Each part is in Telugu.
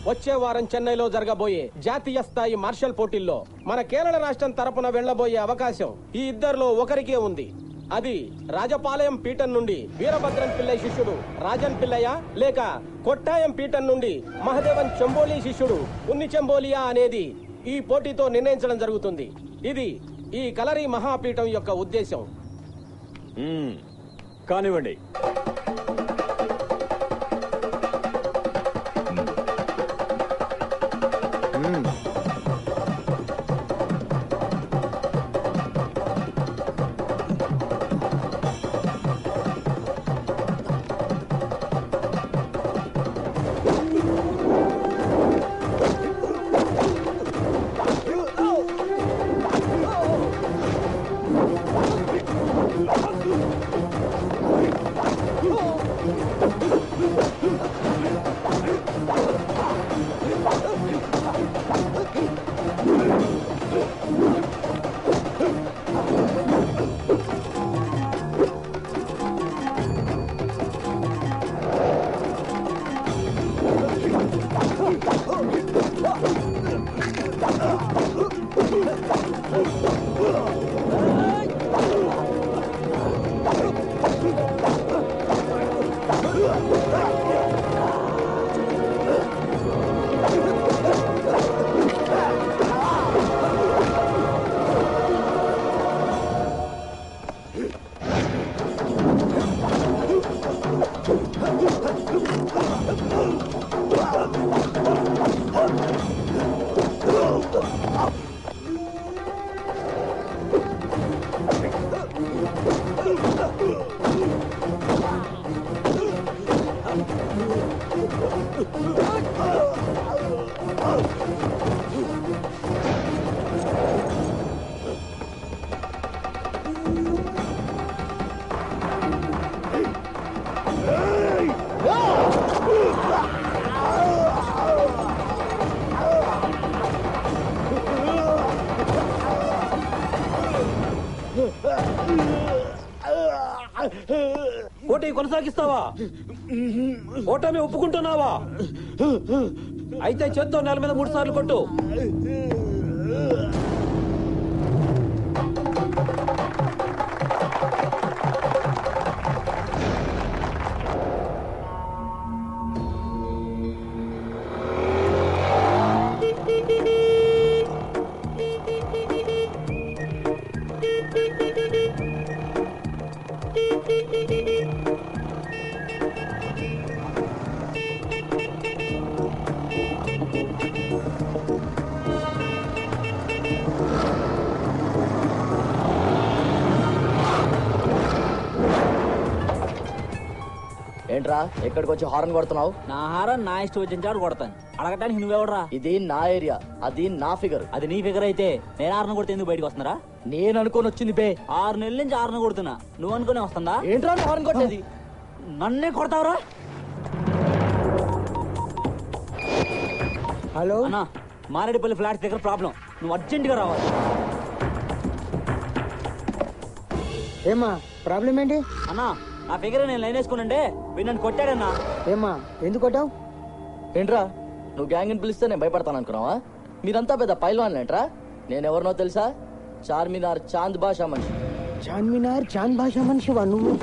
వచ్చే వారం చెన్నైలో జరగబోయే జాతీయ స్థాయి మార్షల్ పోటీల్లో మన కేరళ రాష్ట్రం తరపున వెళ్లబోయే అవకాశం ఈ ఇద్దరిలో ఒకరికే ఉంది. అది రాజపాలయం పీఠం నుండి వీరభద్రం పిల్లై శిష్యుడు రాజన్ పిల్లయ్య, లేక కొట్టాయం పీఠం నుండి మహదేవన్ చెంబోలి శిష్యుడు ఉన్ని చెంబోలియా అనేది ఈ పోటీతో నిర్ణయించడం జరుగుతుంది. ఇది ఈ కలరి మహాపీఠం యొక్క ఉద్దేశం. కానివ్వండి. పోటీ కొనసాగిస్తావా? ఓటమి ఒప్పుకుంటున్నావా? అయితే చేత్తో నేల మీద 3 సార్లు కొట్టు. ఏంట్రా ఎక్కడికి వచ్చి హారన్ కొడుతున్నావు? నా హారన్ నా ఇష్టం వచ్చిన చాటు కొడతాను. అడగటానికి నువ్వెవడరా? ఇది నా ఏరియా, అది నా ఫిగర్. అది నీ ఫిగర్ అయితే నేను హారన్ కొడితే ఎందుకు బయటకు వస్తున్నారా? నేను అనుకుని వచ్చింది బే. 6 నెలల నుంచి హారన్ కొడుతున్నా, నువ్వు అనుకునే వస్తుందా? ఏంట్రా హారన్ కొట్టేది? నన్నే కొడతావురా? హలో అన్నా, మారేడుపల్లి ఫ్లాట్స్ దగ్గర ప్రాబ్లం, నువ్వు అర్జెంట్ గా రావాలి. ఏమా ప్రాబ్లం ఏంటి అన్నా? నా ఫిగర్ నేను లైన్ వేసుకునంటే వీడు నన్ను కొట్టాడన్నా. ఏమా ఎందుకు కొట్టావు? ఏంట్రా నువ్వు గ్యాంగ్ ని పిలిస్తే నేను భయపడతాను అనుకున్నావా? మీరంతా పెద్ద పైల్వాన్లేంట్రా? నేనెవరినో తెలుసా? చార్మినార్ చాంద్ బాషా మనిషి. చార్మినార్ చాంద్ బాషా మనిషివా నువ్వు?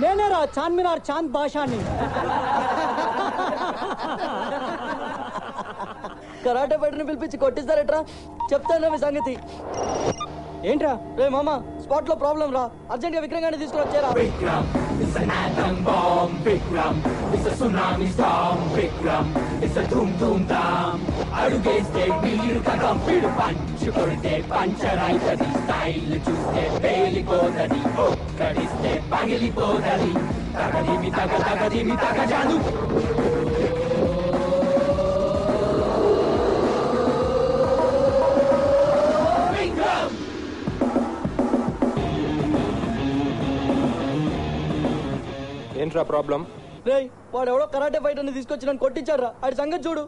నేనేరా చార్మినార్ చాంద్ బాషాని. కరాటే ఫైటర్ని పిలిపించి కొట్టిస్తారట్రా? చెప్తాను మీ సంగతి. ఏంట్రా? రే మామా, స్పాట్ లో ప్రాబ్లం రా, అర్జెంట్ గా విక్రమ్ గారిని తీసుకుని వచ్చేరా. Vikram, it's an atom bomb. Vikram, it's a tsunami storm. Vikram, it's a doom doom dam. అడుగేస్తే మీరు కంపిడు పంచు కొడితే పంచర్ అయితది. స్టైల్ చూస్తే పేలిపోతది, ఒక్కడిస్తే పగిలిపోతది. తగదిమి తగ జాను. ఏంట్రా ప్రాబ్లం? రేయ్, వాడు ఎవడో కరాటే ఫైటర్ ని తీసుకొచ్చి నన్ను కొట్టించారా, ఆడి సంగతి చూడు.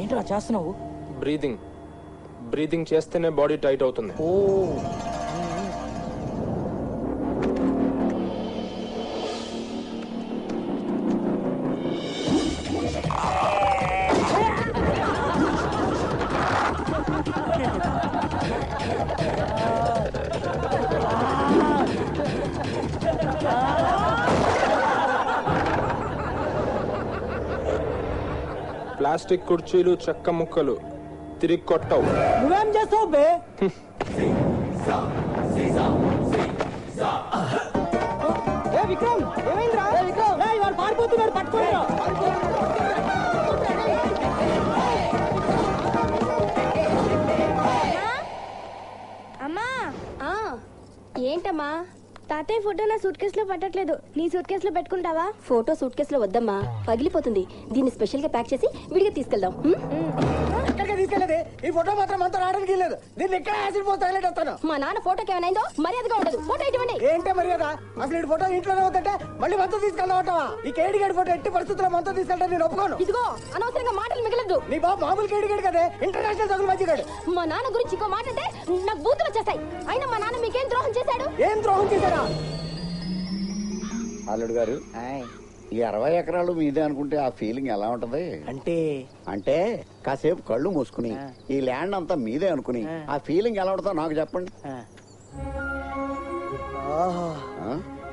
ఏంట్రా చేస్తున్నావు? బ్రీదింగ్ చేస్తేనే బాడీ టైట్ అవుతుంది. ఓ ప్లాస్టిక్ కుర్చీలు చెక్క ముక్కలు తిరిగి కొట్టవు. నువ్వేం చేస్తావు బే? విక్రమ్ ఏమైందిరా? ఏయ్, వాడు పారిపోతున్నాడు, పట్టుకోరా. అమ్మా ఏంటమ్మా తాతయ్య ఫోటో నా సూట్ కేసులో పట్టట్లేదు, నీ సూట్ కేసులో పెట్టుకుంటావా? ఫోటో సూట్ కేసులో వద్దమ్మా, పగిలిపోతుంది. దీన్ని స్పెషల్ గా ప్యాక్ చేసి విడిగా తీసుకెళ్దాం. ఎక్కడికి తీసుకెళ్ళేది? ఈ ఫోటో మాత్రం అంతా రావడానికి లేదు. దీన్ని ఎక్కడ యాసిడ్ పోసి తగిలేట్ వస్తాను. మా నాన్న ఫోటోకి ఏమైందో మర్యాదగా ఉండదు. ఫోటో ఇటువంటి ఏంటే మర్యాద? అసలు ఈ ఫోటో ఇంట్లోనే వద్దంటే మళ్ళీ మనతో తీసుకెళ్దామంటావా? ఈ కేడిగడి ఫోటో ఎట్టి పరిస్థితుల్లో మనతో తీసుకెళ్తా నేను ఒప్పుకోను. ఇదిగో, అనవసరంగా మాటలు మిగలద్దు. నీ బాబు మామూలు కేడిగడి కదే, ఇంటర్నేషనల్ తగులు మంచిగాడు. మా నాన్న గురించి ఇంకో మాట అంటే నాకు బూతులు వచ్చేస్తాయి. అయినా మా నాన్న మీకేం ద్రోహం చేశాడు? ఏం ద్రోహం చేశారా? అల్లుడు గారు, ఈ 60 ఎకరాలు మీదే అనుకుంటే ఆ ఫీలింగ్ ఎలా ఉంటది? అంటే కాసేపు కళ్ళు మూసుకుని ఈ ల్యాండ్ అంతా మీదే అనుకుని ఆ ఫీలింగ్ ఎలా ఉంటుందో నాకు చెప్పండి.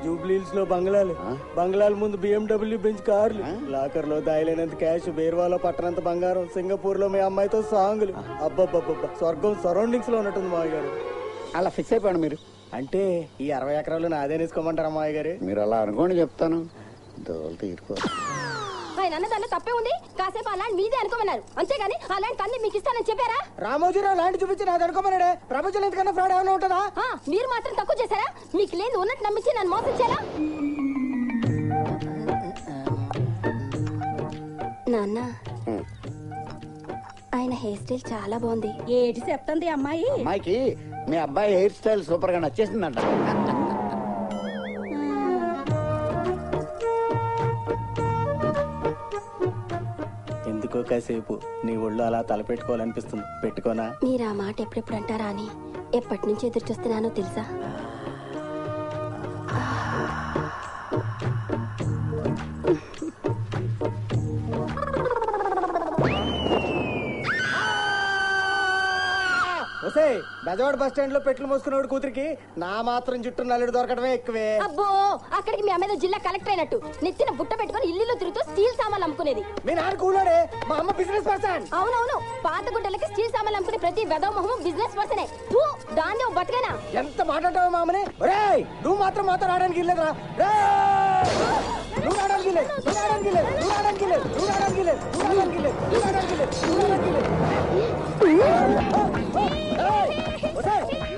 జూబ్లీహిల్స్ లో బంగ్లాల ముందు BMW బెంచ్ కార్లు, లాకర్ లో దాయలేనంత క్యాష్, బేర్వాలో పట్టనంత బంగారం, సింగపూర్ లో మీ అమ్మాయితో సాంగులు. అబ్బబ్బబ్బబ్బా, స్వర్గం సరౌండింగ్స్ లో ఉన్నట్టుంది మావయ్య గారు. అలా ఫిక్స్ అయిపోయాడు మీరు. అంటే ఈ 60 ఎకరాలు నాదే తీసుకోమంటారా మావయ్య గారు? మీరు అలా అనుకోండి, చెప్తాను. దోలు తీరుకో. ఆయన అన్న దాంట్లో తప్పే ఉంది. కాసేపు ఆ ల్యాండ్ మీదే అనుకోమన్నారు, అంతేగాని ఆ ల్యాండ్ తన్ని మీకు ఇస్తానని చెప్పారా? రామోజీరావు ల్యాండ్ చూపించి నాది అనుకోమన్నాడే. ప్రపంచంలో ఎంతకన్నా ఫ్రాడ్ ఏమైనా ఉంటుందా? మీరు మాత్రం తక్కువ చేశారా? మీకు లేదు ఉన్నట్టు నమ్మించి నన్ను మోసం చేయాలా? నాన్న, ఆయన హెయిర్ స్టైల్ చాలా బాగుంది. ఏటి చెప్తుంది అమ్మాయి? అమ్మాయికి మీ అబ్బాయి హెయిర్ స్టైల్ సూపర్ గా నచ్చేసిందంట. ఎందుకో కాసేపు నీ ఒళ్ళు అలా తలపెట్టుకోవాలనిపిస్తుంది. పెట్టుకోనా? మీరు ఆ మాట ఎప్పుడెప్పుడు అంటారా అని ఎప్పటి నుంచి ఎదురు చూస్తున్నానో తెలుసా? బెజవాడ బస్ స్టాండ్ లో పెట్లు మోసుకున్నాడు కూతురికి నా మాత్రం జుట్టు నల్లుడు దొరకడమే ఎక్కువే. అబ్బో, అక్కడికి మీ అమ్మ జిల్లా కలెక్టర్ అయినట్టు నెత్తిన బుట్ట పెట్టుకుని ఇల్లు తిరుగుతూ స్టీల్ సామాన్లు అమ్ముకునేది. మీ నాన్న కూలోడే, మా అమ్మ బిజినెస్ పర్సన్. అవునవును, పాత గుడ్డలకి స్టీల్ సామాన్లు అమ్ముకునే ప్రతి వెదవ మొహం బిజినెస్ పర్సనే. దాన్ని బతకనా? ఎంత మాట్లాడతావు మా అమ్మని? నువ్వు మాత్రం మాతో రావడానికి ఇల్లేదురా. నువ్వు రావడానికి లేదు, నువ్వు రావడానికి లేదు, నువ్వు రావడానికి లేదు, నువ్వు రావడానికి లేదు, నువ్వు రావడానికి లేదు, నువ్వు రావడానికి లేదు, నువ్వు రావడానికి లేదు.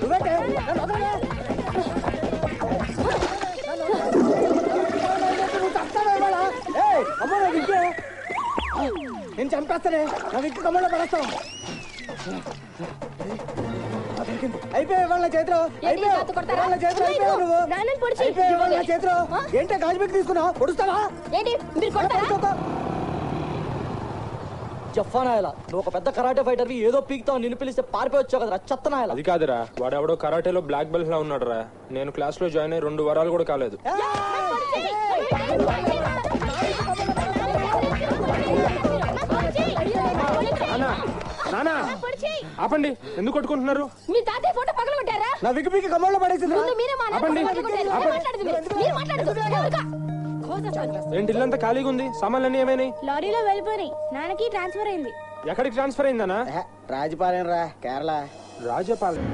నువ్వేంటే నన్ను వదలవే? నువ్వు చస్తావా ఇవాళ? అమ్మ నా విగ్గే, నేను చంపేస్తానే. నా విగ్గు కమ్మలో పడేస్తావు. అయిపోయావు వాళ్ళ చేతిలో, వాళ్ళ చేతిలో అయిపోయావు నువ్వు. అయిపోయావు వాళ్ళ చేతిలో. ఏంటో గాజు పెట్టి తీసుకున్నావు, పొడుస్తావా? ఏంటి మీరు కొడతారా? జఫానాయలా, నువ్వు ఒక పెద్ద కరాటే ఫైటర్ ఏదో పీక్తావు, నిన్ను పిలిస్తే పారిపోయి వచ్చావు కదరా చెత్తనాయలా. అది కాదురా, వాడెవడో కరాటేలో బ్లాక్ బెల్ట్ లా ఉన్నాడు రా. నేను క్లాస్ లో జాయిన్ అయ్యి 2 వారాలు కూడా కాలేదు. నానా ఆపండి, ఎందుకు కొట్టుకుంటున్నారు? మీ తాతయ్య ఫోటో పగలగొట్టారా? నా విగ్గు పీకి కమ్మలో పడేసింది. మీరే ఆపండి. ఏంటి ఇల్లంతా ఖాళీగా ఉంది? సామాన్లన్నీ ఏమైనాయి? లారీలో వెళ్ళిపోయి నాన్నకి ట్రాన్స్ఫర్ అయింది. ఎక్కడికి ట్రాన్స్ఫర్ అయిందనా? రాజపాలెం రా, కేరళ. రాజపాలెం.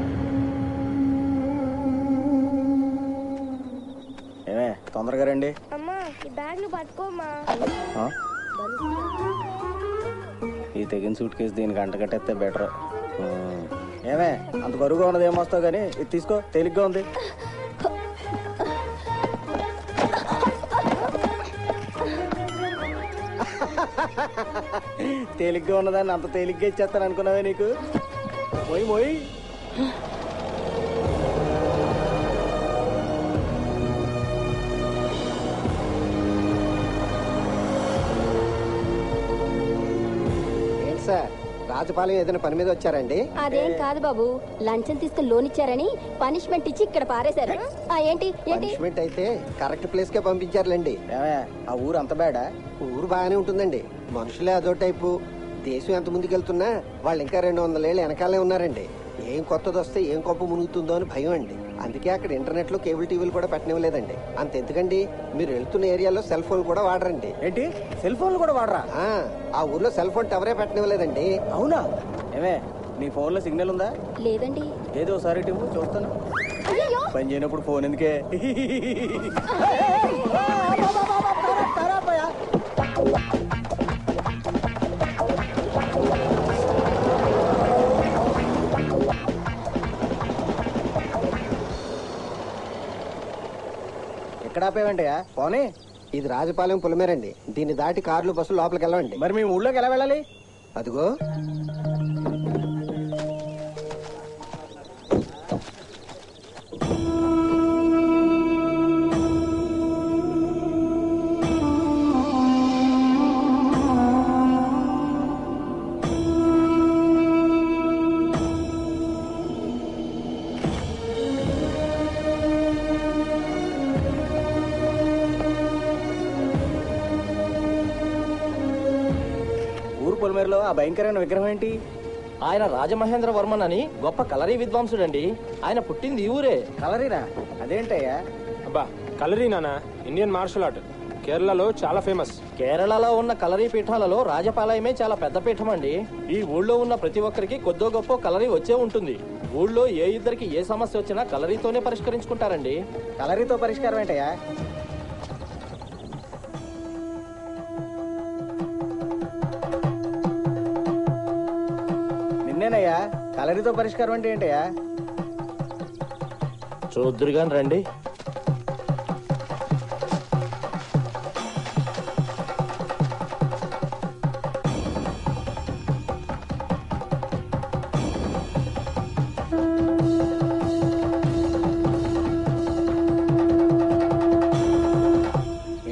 ఏమే తొందరగా రండి. అమ్మా ఈ బ్యాగ్ ను పట్టుకోమ్మా. ఈ తెగిన సూట్ కేసు దీనికి అంట కట్టేస్తే బెటర్. ఏమే అంత బరువుగా ఉన్నది ఏమొస్తావు కానీ ఇది తీసుకో, తేలిగ్గా ఉంది. తేలిగ్గా ఉన్నదాన్ని అంత తేలిగ్గా ఇచ్చేస్తాను అనుకున్నావే నీకు? పోయి పోయి. ఏంటి సార్, రాజపాలెం ఏదైనా పని మీద వచ్చారండి? అదేం కాదు బాబు, లంచం తీసుకుని లోన్ ఇచ్చారని పనిష్మెంట్ ఇచ్చి ఇక్కడ పారేశారు. ఏంటి ఏంటి పనిష్మెంట్ అయితే కరెక్ట్ ప్లేస్ కే పంపించారులేండి. ఆ ఊరు అంత బేడా? ఊరు బాగానే ఉంటుందండి, మనుషులే అదో టైపు. దేశం ఎంత ముందుకెళ్తున్నా వాళ్ళు ఇంకా 200 ఏళ్ళు వెనకాలే ఉన్నారండి. ఏం కొత్తది వస్తే ఏం కొప్ప మునుగుతుందో అని భయం అండి. అందుకే అక్కడ ఇంటర్నెట్ లో కేబుల్ టీవీలు కూడా పెట్టనివ్వలేదండి. అంతెందుకండి, మీరు వెళ్తున్న ఏరియాలో సెల్ ఫోన్ కూడా వాడరండి. ఏంటి, సెల్ ఫోన్లు కూడా వాడరా? ఆ ఊర్లో సెల్ ఫోన్ టవరే పెట్టనివ్వలేదండి. అవునా? ఏమే నీ ఫోన్ లో సిగ్నల్ ఉందా? లేదండి. ఏదో ఒకసారి చూస్తాను. పని చేయనప్పుడు ఫోన్ ఎందుకే? ఎక్కడ ఆపేవంటయా పోనీ? ఇది రాజపాలెం పులమేరండి. దీన్ని దాటి కార్లు బస్సులు లోపలికి వెళ్ళవండి. మరి మేము ఊళ్ళోకి ఎలా వెళ్ళాలి? అదిగో పొలిమేరలో ఆ భయంకరమైన విగ్రహం ఏంటి? ఆయన రాజమహేంద్ర వర్మన్ అని గొప్ప కలరీ విద్వాంసుడండి. ఆయన పుట్టింది ఈ ఊరే. కలరీనా? అదేంటయ్యా? అబ్బా కలరీ నానా ఇండియన్ మార్షల్ ఆర్ట్, కేరళలో చాలా ఫేమస్. కేరళలో ఉన్న కలరీ పీఠాలలో రాజపాలయమే చాలా పెద్ద పీఠం అండి. ఈ ఊళ్ళో ఉన్న ప్రతి ఒక్కరికి కొద్దో గొప్ప కలరీ వచ్చే ఉంటుంది. ఊళ్ళో ఏ ఇద్దరికి ఏ సమస్య వచ్చినా కలరీతోనే పరిష్కరించుకుంటారండి. కలరీతో పరిష్కారం ఏంటయ్యా? నిన్నేనయ్యా, కలరీతో పరిష్కారం అంటే ఏంటయ్యా? చూద్దురుగాని రండి.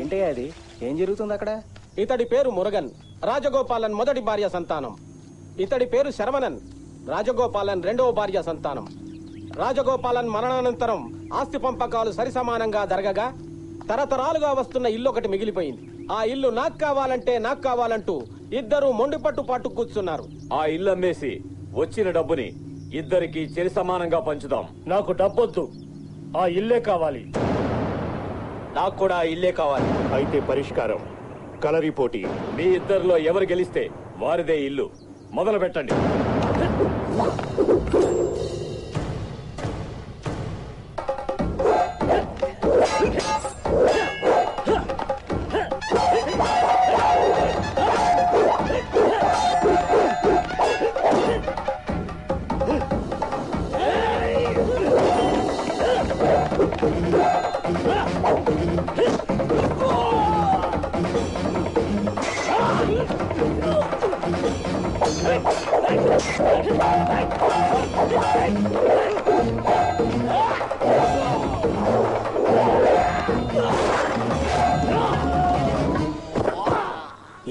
ఏంటయ్యా అది? ఏం జరుగుతుంది అక్కడ? ఇతడి పేరు మురుగన్, రాజగోపాలన్ మొదటి భార్య సంతానం. ఇతడి పేరు శరవణన్, రాజగోపాలన్ రెండవ భార్య సంతానం. రాజగోపాలన్ మరణానంతరం ఆస్తి పంపకాలు సరిసమానంగా జరగగా తరతరాలుగా వస్తున్న ఇల్లు ఒకటి మిగిలిపోయింది. ఆ ఇల్లు నాకు కావాలంటూ ఇద్దరు మొండిపట్టు పట్టు కూర్చున్నారు. ఆ ఇల్లు అమ్మేసి వచ్చిన డబ్బుని ఇద్దరికి చెరి సమానంగా పంచుదాం. నాకు డబ్బొద్దు, ఆ ఇల్లే కావాలి. నాకు కూడా ఆ ఇల్లే కావాలి. అయితే పరిష్కారం కలరీ పోటీ. మీ ఇద్దరిలో ఎవరు గెలిస్తే వారిదే ఇల్లు. మొదలు పెట్టండి.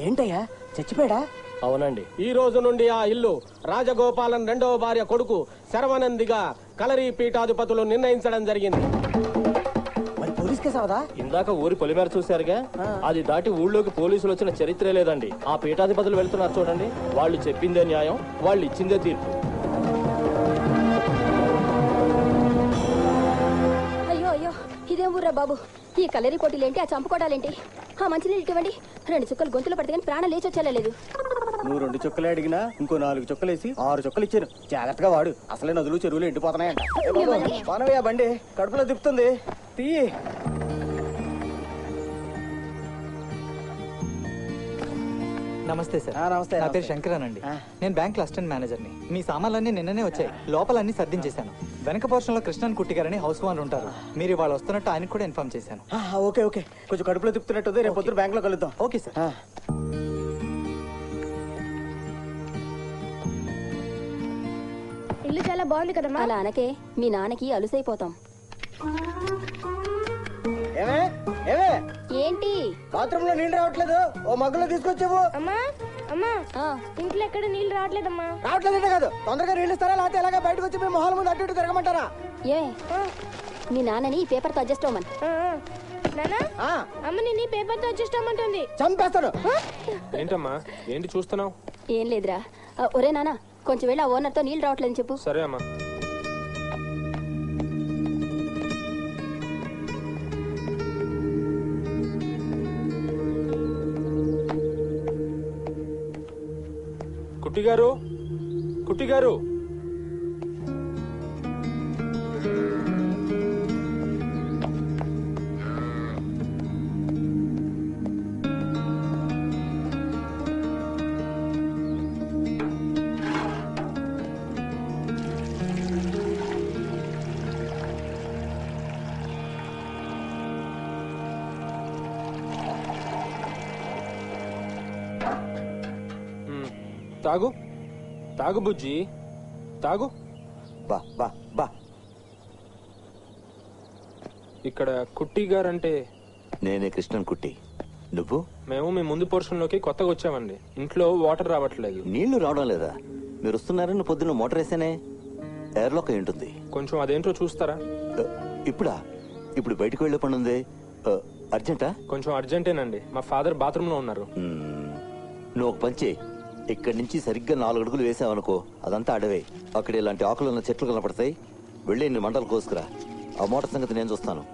ఏంటయ్యా, చచ్చిపోయాడా? అవునండి. ఈ రోజు నుండి ఆ ఇల్లు రాజగోపాలన్ రెండవ భార్య కొడుకు శరవనందిగా కలరీ పీఠాధిపతులు నిర్ణయించడం జరిగింది. మరి పోలీస్ కేసు అవదా? ఇందాక ఊరి పొలిమేర చూశారుగా, అది దాటి ఊళ్ళోకి పోలీసులు వచ్చిన చరిత్రే లేదండి. ఆ పీఠాధిపతులు వెళ్తున్నారు చూడండి. వాళ్ళు చెప్పిందే న్యాయం, వాళ్ళు ఇచ్చిందే తీర్పు. అయ్యో అయ్యో, ఇదేం ఊర్రా బాబు ఈ కలరీ పోటీలేంటి, ఆ చంపుకోవడాలేంటి? ఆ మంచినీళ్ళు ఇవ్వండి. 2 చుక్కలు గొంతులు పడితే కానీ ప్రాణం లేచి వచ్చేలేదు. నువ్వు 2 చుక్కలే అడిగినా ఇంకో 4 చుక్కలేసి 6 చుక్కలు ఇచ్చాను. జాగ్రత్తగా వాడు, అసలే నదులు చెరువులు ఎండిపోతున్నాయంట. బానవయ్యా బండి కడుపులో తిప్పుతుంది, తీయి. నమస్తే సార్. నమస్తే. నా పేరు శంకరన్. నేను బ్యాంక్ అసిస్టెంట్ మేనేజర్ని. మీ సామాన్లన్నీ నిన్ననే వచ్చాయి. లోపలన్నీ సర్దించేశాను. వెనక పోర్షన్ లో కృష్ణన్ కుట్టి గారని హౌస్ ఓనర్ ఉంటారు. మీరు ఇవాళ వస్తున్నట్టు ఆయనకు కూడా ఇన్ఫార్మ్ చేశాను. ఓకే ఓకే, కొంచెం కడుపులో తిప్పుతున్నట్టుంది. రేపు పొద్దున బ్యాంక్ లో కలుద్దాం. Okay sir. ఇల్లు చాలా బాగుంది కదమ్మా. అలా అనకే, మీ నాన్నకి అలుసైపోతాం. ఏమే ఏమే ఏంటి? బాత్రూమ్ లో నీళ్ళు రావట్లేదు, ఓ మగ్గులో తీసుకొచ్చావు. అమ్మా అమ్మా, ఇంట్లో ఎక్కడ నీళ్ళు రావట్లేదమ్మా. రావట్లేదంటే కాదు, తొందరగా నీళ్ళు ఇస్తారా, లేకపోతే ఎలాగ బయటకు వచ్చి మీ మొహాల ముందు అటు ఇటు తిరగమంటారా? ఏ మీ నాన్నని ఈ పేపర్తో అడ్జస్ట్ అవ్వమని. నానా, అమ్మని నీ పేపర్తో అడ్జస్ట్ అవ్వమంటుంది. చంపేస్తాను. ఏంటమ్మా, ఏంటి చూస్తున్నావు? ఏం లేదురా. ఒరే నాన్న, కొంచెం వెళ్ళి ఆ ఓనర్తో నీళ్ళు రావట్లేదని చెప్పు. సరే అమ్మా. కుట్టిగారు, కుట్టిగారు, తాగు తాగు బుజ్జి, తాగు. బా బా బా. ఇక్కడ కుట్టి గారంటే? నేనే కృష్ణన్ కుట్టి. నువ్వు? మేము మీ ముందు పోర్షన్ లోకి కొత్తగా వచ్చామండి. ఇంట్లో వాటర్ రావట్లేదు. నీళ్లు రావడం లేదా? మీరు వస్తున్నారని పొద్దున్న మోటార్ వేసానే, ఎయిర్లాక్ అయి ఉంటుంది. కొంచెం అదేంటో చూస్తారా? ఇప్పుడా? ఇప్పుడు బయటకు వెళ్లే పని ఉంది. అర్జెంటా? కొంచెం అర్జెంటేనండి. మా ఫాదర్ బాత్రూమ్ లో ఉన్నారు. నువ్వు ఒక పని చేయి, ఇక్కడి నుంచి సరిగ్గా 4 అడుగులు వేసావనుకో, అదంతా అడవే. అక్కడ ఇలాంటి ఆకులు ఉన్న చెట్లు కనపడతాయి. వెళ్ళి 8 మంటలు కోసుకురా. ఆ మోటార్ సంగతి నేను చూస్తాను.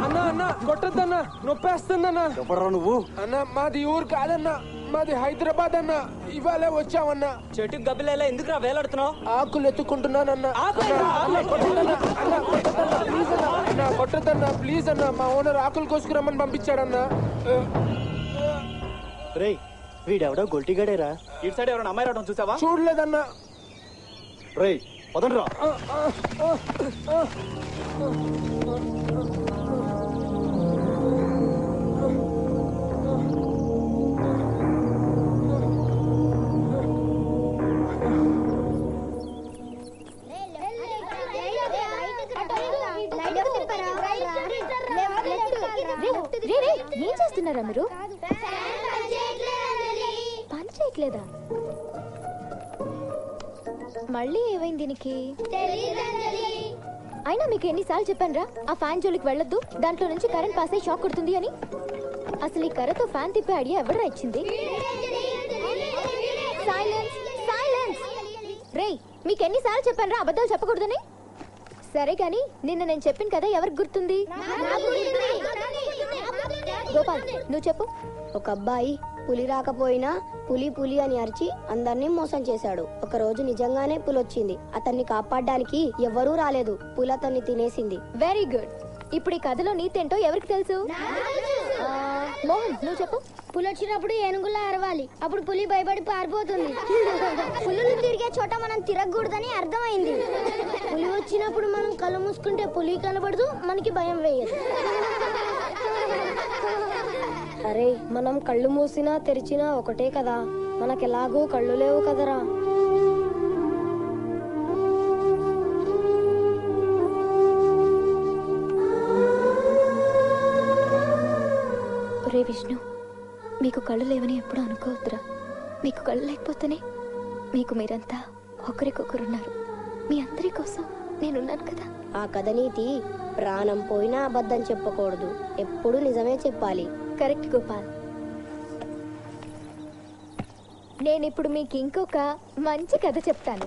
అన్నా అన్నా కొట్టద్దన్నా, నొప్పేస్తుందన్నా. ఎవడరా నువ్వు? అన్న మాది ఊరు కాదన్నా, మాది హైదరాబాద్ అన్న. ఇవాళ వచ్చామన్నా. చెట్టుకు గబ్బిలేలా ఎందుకురా వేలాడుతున్నావు? ఆకులు ఎత్తుకుంటున్నానన్నా. కొట్టద్దన్నా ప్లీజ్ అన్నా. మా ఓనర్ ఆకులు కోసుకురమ్మని పంపించాడన్నా. రేయ్ వీడెవడో గొల్టిగాడేరా. ఇటు సైడ్ ఎవరైనా అమ్మాయి రావడం చూసావా? చూడలేదన్నా. రేయ్ వదండ్రా. ఏం చేస్తున్నారా మీరు? పని చేయట్లేదా? మళ్ళీ ఏమైంది దీనికి? అయినా మీకు ఎన్నిసార్లు చెప్పానురా ఆ ఫ్యాన్ జోలికి వెళ్ళొద్దు, దాంట్లో నుంచి కరెంట్ పాస్ అయ్యి షాక్ కొడుతుంది అని. అసలు ఈ కర్రతో ఫ్యాన్ తిప్పే ఐడియా ఎవరు ఇచ్చింది? Silence silence. రేయ్ మీకు ఎన్నిసార్లు చెప్పానురా అబద్ధాలు చెప్పకూడదని? సరే కానీ నిన్న నేను చెప్పాను కదా, ఎవరికి గుర్తుంది? గోపాల్ నువ్వు చెప్పు. ఒక అబ్బాయి పులి రాకపోయినా పులి పులి అని అరిచి అందరినీ మోసం చేశాడు. ఒక రోజు నిజంగానే పులి వచ్చింది. అతన్ని కాపాడడానికి ఎవ్వరూ రాలేదు. పులి అతన్ని తినేసింది. Very good. ఇప్పుడు ఈ కథలో నీతేంటో ఎవరికి తెలుసు? మోహన్ నువ్వు చెప్పు. పులి వచ్చినప్పుడు ఏనుగులా అరవాలి, అప్పుడు పులి భయపడి పారిపోతుంది. పులులు తిరిగే చోట మనం తిరగకూడదని అర్థమైంది. పులి వచ్చినప్పుడు మనం కళ్ళు మూసుకుంటే పులి కనబడదు, మనకి భయం వేయదు. అరే మనం కళ్ళు మూసినా తెరిచినా ఒకటే కదా, మనకెలాగూ కళ్ళు లేవు కదరా. రే విష్ణు, మీకు కళ్ళు లేవని ఎప్పుడు అనుకోవద్దురా. మీకు కళ్ళు లేకపోతేనే మీకు మీరంతా ఒకరికొకరున్నారు. మీ అందరి కోసం నేనున్నాను కదా. ఆ కథ నీతి ప్రాణం పోయినా అబద్ధం చెప్పకూడదు, ఎప్పుడు నిజమే చెప్పాలి. కరెక్ట్ గోపాల్. నేనిప్పుడు మీకు ఇంకొక మంచి కథ చెప్తాను.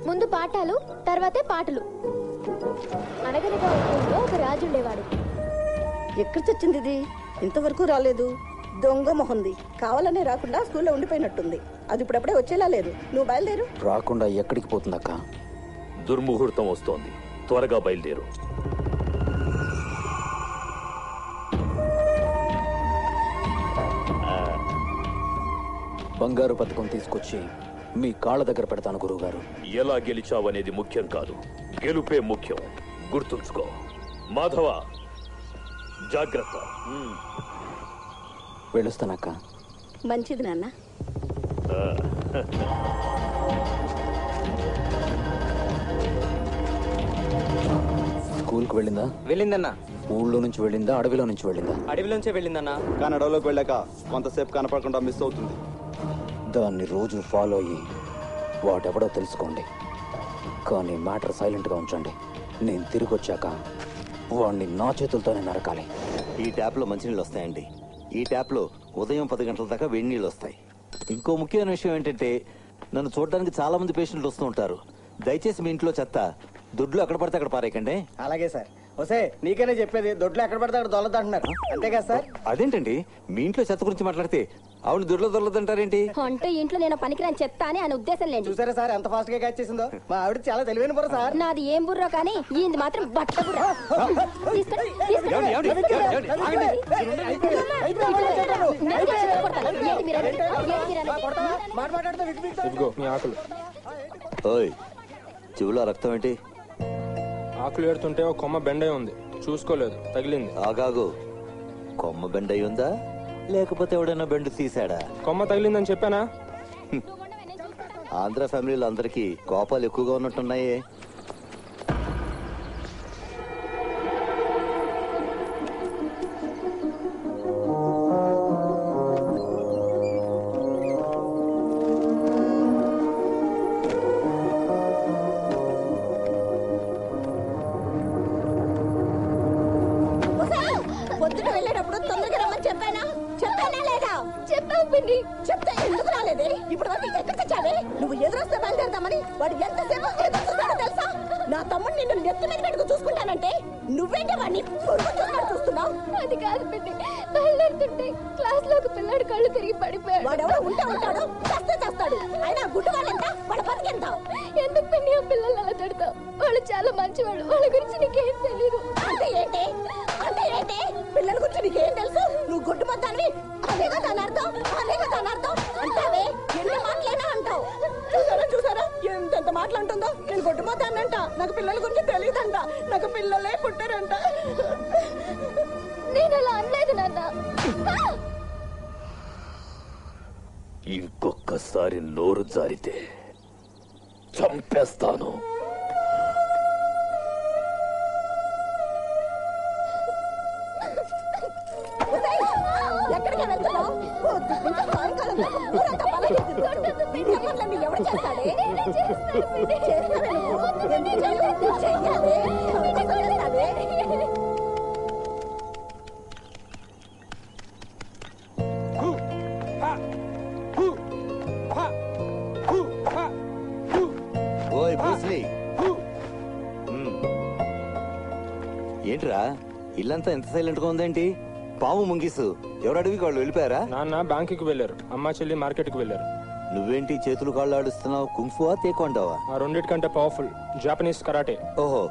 ముందు పాఠాలు తర్వాతే పాటలు. అనగనగా ఊళ్ళో ఒక రాజు ఉండేవాడు. ఎక్కడ చచ్చింది ఇది? ఇంతవరకు రాలేదు. దొంగ మొహంది, కావాలనే రాకుండా స్కూల్లో ఉండిపోయినట్టుంది. అది ఇప్పుడప్పుడే వచ్చేలా లేదు. నువ్వు బయలుదేరు. రాకుండా ఎక్కడికి పోతుందక్క? దుర్ముహూర్తం వస్తోంది, త్వరగా బయలుదేరు. బంగారు పథకం తీసుకొచ్చి మీ కాళ్ళ దగ్గర పెడతాను గురువుగారు. ఎలా గెలిచావనేది ముఖ్యం కాదు, గెలుపే ముఖ్యం. గుర్తుంచుకో. మాధవ జాగ్రత్త. వెళ్ళొస్తానక్క. మంచిది నాన్న. స్కూల్కి వెళ్ళిందా? వెళ్ళిందన్నా. ఊళ్ళో నుంచి వెళ్ళిందా, అడవిలో నుంచి వెళ్ళిందా? అడవిలోంచే వెళ్ళిందన్నా. కానీ అడవిలోకి వెళ్ళాక కొంతసేపు కనపడకుండా మిస్ అవుతుంది. దాన్ని రోజు ఫాలో అయ్యి వాటెవడో తెలుసుకోండి. కానీ మ్యాటర్ సైలెంట్గా ఉంచండి. నేను తిరిగి వచ్చాక వాడిని నా చేతులతోనే నరకాలి. ఈ ట్యాప్లో మంచినీళ్ళు వస్తాయండి. ఈ ట్యాప్లో ఉదయం 10 గంటల దాకా వేడి నీళ్ళు వస్తాయి. ఇంకో ముఖ్యమైన విషయం ఏంటంటే, నన్ను చూడడానికి చాలా మంది పేషెంట్లు వస్తూ ఉంటారు. దయచేసి మీ ఇంట్లో చెత్త దొడ్లు ఎక్కడ పడితే అక్కడ పారేయకండి. అలాగే సార్. వసే నీకనే చెప్పేది, దొడ్లు ఎక్కడ పడితే అక్కడ దొల్లదంటున్నారు, అంతేగా సార్? అదేంటండి మీ ఇంట్లో చెత్త గురించి మాట్లాడితే ఆవిడ దొడ్లో దొల్లదంటారేంటి? అంటే ఇంట్లో నేను పనికిరాని చెత్త అని ఆయన ఉద్దేశం లేదు. చూసారా సార్ ఎంత ఫాస్ట్ గా క్యాచ్ చేసిందో? మా ఆవిడ చాలా తెలివైన బుర్ర సార్. నాది ఏం బుర్రో కానీ ఈయనది మాత్రం బట్ట బుర్ర. ఓయ్, చెవులో రక్తం ఏంటి? ఆకులు ఏడుతుంటే ఒక కొమ్మ బెండై ఉంది, చూసుకోలేదు, తగిలింది. ఆగాగు. కొమ్మ బెండ్ అయి ఉందా లేకపోతే ఎవడైనా బెండు తీసాడా? కొమ్మ తగిలిందని చెప్పానా? ఆంధ్ర ఫ్యామిలీలో అందరికీ కోపాలు ఎక్కువగా ఉన్నట్టున్నాయే. చెప్పానా లేదా? చెప్పావు పిన్ని. చెప్తే ఎందుకు రాలేదే? ఇప్పుడు వరకు ఎక్కడ తెచ్చావే? నువ్వు ఎదురొస్తే బయలుదేరదామని వాడు ఎంతసేపు ఎదురు చూస్తాడో తెలుసా? నా తమ్ముడు నిన్ను నెత్తి మీద పెట్టుకు చూసుకుంటానంటే నువ్వేంటే వాడిని పొడుగు చూస్తాడు చూస్తున్నావు? అది కాదు పిన్ని, బయలుదేరుతుంటే క్లాస్ లో ఒక పిల్లాడు కళ్ళు తిరిగి పడిపోయాడు. వాడెవడో ఉంటాడు, చేస్తే చేస్తాడు. అయినా గుడ్డు వాళ్ళెంత, వాడు బతికెంత? ఎందుకు పిన్ని ఆ పిల్లలు అలా తిడతావు? వాళ్ళు చాలా మంచివాళ్ళు, వాళ్ళ గురించి నీకేం తెలీదు. అంటే ఏంటి? అంటే ఏంటి? పిల్లల గురించి నీకేం తెలుసు? నువ్వు గుడ్డు మొత్తాన్ని అదేగా దాని అర్థం, అదేగా దాని అర్థం అంటావే. ఎన్ని మాటలైనా అంటావు. చూసారా ఎంతెంత మాటలు అంటుందో. నేను గుడ్డు మొత్తానంట, నాకు పిల్లల గురించి తెలియదంట, నాకు పిల్లలే పుట్టారంట. నేను అలా అనలేదు నాన్న. ఇంకొకసారి నోరు జారితే చంపేస్తాను. ఎక్కడికి వెళ్తున్నావు? ఇంకా సాయంకాలం దాకా ఊరంతా పలానా తిరుగుతాడు. నీ పనులన్నీ ఎవడు చేస్తాడే? చేస్తావే నువ్వు? ఎందుకు చెయ్యవు? చెయ్యాలి. చేస్తావే. ఓయ్ బ్రూస్లీ. ఏంట్రా ఇల్లంతా ఎంత సైలెంట్ గా ఉందేంటి? పాము ముంగిసు ఎవరు అడవికి వాళ్ళు వెళ్ళిపోయారా? నాన్న బ్యాంకుకి వెళ్ళారు, అమ్మ చెల్లి మార్కెట్ కి వెళ్ళారు. నువ్వేంటి చేతులు కాళ్ళు ఆడుస్తున్నావు? కుంఫువా తేక్వాండోవా? ఆ రెండిటికంటే పవర్ఫుల్ జాపనీస్ కరాటే. ఓహో,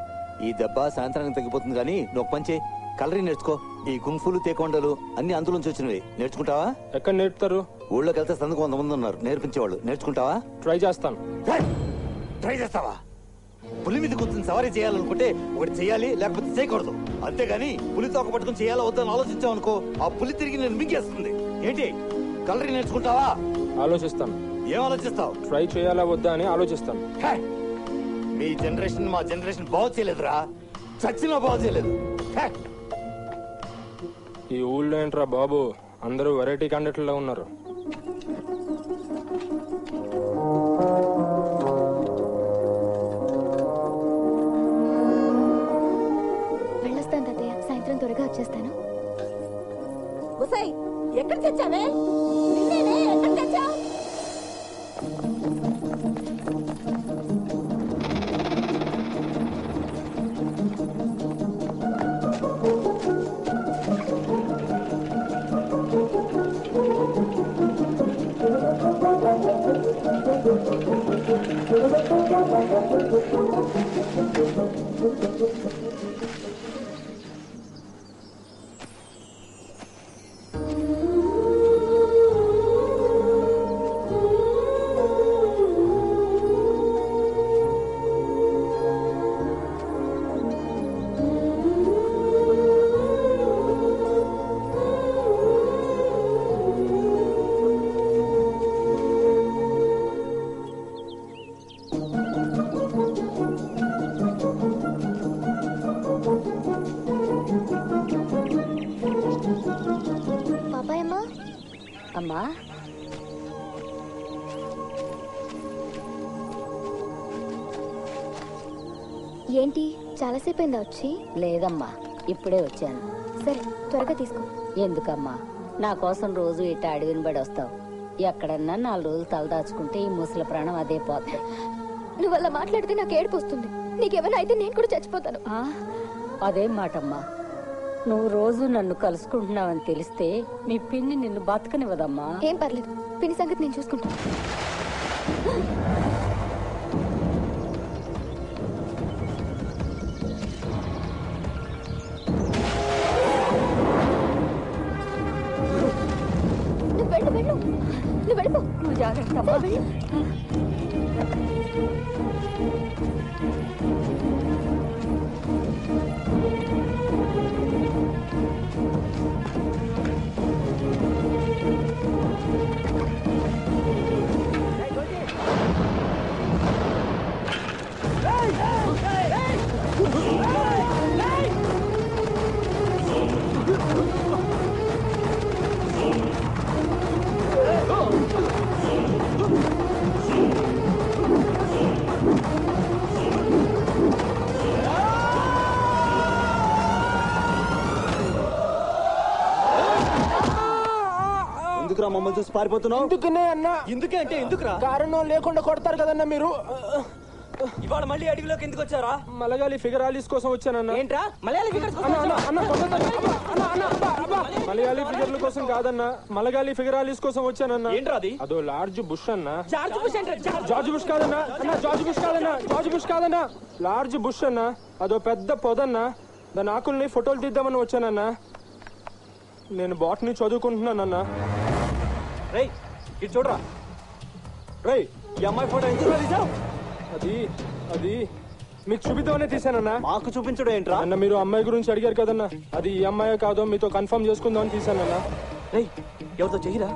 ఈ దెబ్బ సాయంత్రానికి తగ్గిపోతుంది కానీ నువ్వు ఒక పంచే కలరీ నేర్చుకో. ఈ కుంఫులు తేక్వాండోలు అన్ని అందులోంచి వచ్చినవి. నేర్చుకుంటావా? ఎక్కడ నేర్పుతారు? ఊళ్ళోకి వెళ్తే సందుకు 100 మంది ఉన్నారు నేర్పించేవాళ్ళు. నేర్చుకుంటావా? ట్రై చేస్తాను. ట్రై చేస్తావా? పులి మీద కూర్చొని సవారీ చేయాలనుకుంటే ఒకటి చేయాలి, లేకపోతే చేయకూడదు. అంతేగాని పులి తోక పట్టుకుని చేయాలా వద్దని ఆలోచించావు అనుకో, ఆ పులి తిరిగి నేను మింగేస్తుంది. ఏంటి కలరీ నేర్చుకుంటావా? ఆలోచిస్తాను. ఏం ఆలోచిస్తావు? ట్రై చేయాలా వద్దా అని ఆలోచిస్తాను. మీ జనరేషన్ మా జనరేషన్ బాగు చేయలేదురా, చచ్చినా బాగు చేయలేదు. ఈ ఊళ్ళో ఏంట్రా బాబు, అందరూ వెరైటీ క్యాండిడేట్లలో ఉన్నారు. వెళ్ళొస్తాను తాతయ్య, సాయంత్రం త్వరగా వచ్చేస్తాను. ఉసై ఎక్కడ తెచ్చావే? నిన్నేనే ఎక్కడ తెచ్చావు? అమ్మా ఏంటి చాలాసేపు అయిందా వచ్చి? లేదమ్మా, ఇప్పుడే వచ్చాను. సరే త్వరగా తీసుకో. ఎందుకమ్మా, నా కోసం రోజు ఇట్ట అడవిని పడి వస్తావు. ఎక్కడన్నా 4 రోజులు తలదాచుకుంటే ఈ ముసలి ప్రాణం అదే పోతుంది. నువ్వు అలా మాట్లాడితే నాకు ఏడుపు వస్తుంది. నీకేమైనా అయితే నేను కూడా చచ్చిపోతాను. అదేం మాటమ్మా, నువ్వు రోజు నన్ను కలుసుకుంటున్నావని తెలిస్తే మీ పిన్ని నిన్ను బతకనివ్వదమ్మా. ఏం పర్లేదు, పిన్ని సంగతి నేను చూసుకుంటాను. నువ్వు వెళ్ళు వెళ్ళు, నువ్వు వెళ్ళిపో. నువ్వు జాగ్రత్త వెళ్ళు. మమ్మల్ని చూసి పారిపోతున్నావు? ఎందుకనే అన్నా? ఎందుకే అంటే ఎందుకురా? కారణం లేకుండా కొడతారు కదన్నా మీరు. ఇవాళ మళ్ళీ అడవిలోకి ఎందుకు వచ్చారా? మలయాళీ ఫిగరాలీస్ కోసం వచ్చానన్నా. ఏంట్రా మలయాళీ ఫిగర్స్? మలయాళీ ఫిగర్ల కోసం కాదన్నా, మలయాళీ ఫిగరాలీస్ కోసం వచ్చానన్నా. ఏంట్రా అది? అదో లార్జ్ బుష్ అన్నా. జార్జ్ బుష్ అంటే జార్జ్ బుష్ కాదన్నా అన్నా, జార్జ్ బుష్ కాదన్నా, జార్జ్ బుష్ కాదన్నా, లార్జ్ బుష్ అన్నా. అదో పెద్ద పొదన్నా, దాని ఆకుల్ని ఫోటోలు తీద్దామని వచ్చానన్నా. నేను బాటనీ చదువుకుంటున్నానన్నా. రేయ్ ఇటు చూడరా. రేయ్ ఈ అమ్మాయి ఫోటో ఎందుకు తీసావు? అది అది మీకు చూపిద్దామనే తీసానన్నా. మాకు చూపించడం ఏంట్రా? అన్న మీరు అమ్మాయి గురించి అడిగారు కదన్నా, అది ఈ అమ్మాయే కాదో మీతో కన్ఫర్మ్ చేసుకుందామని తీసానన్నా. రేయ్ ఎవరితో చెయ్యరా?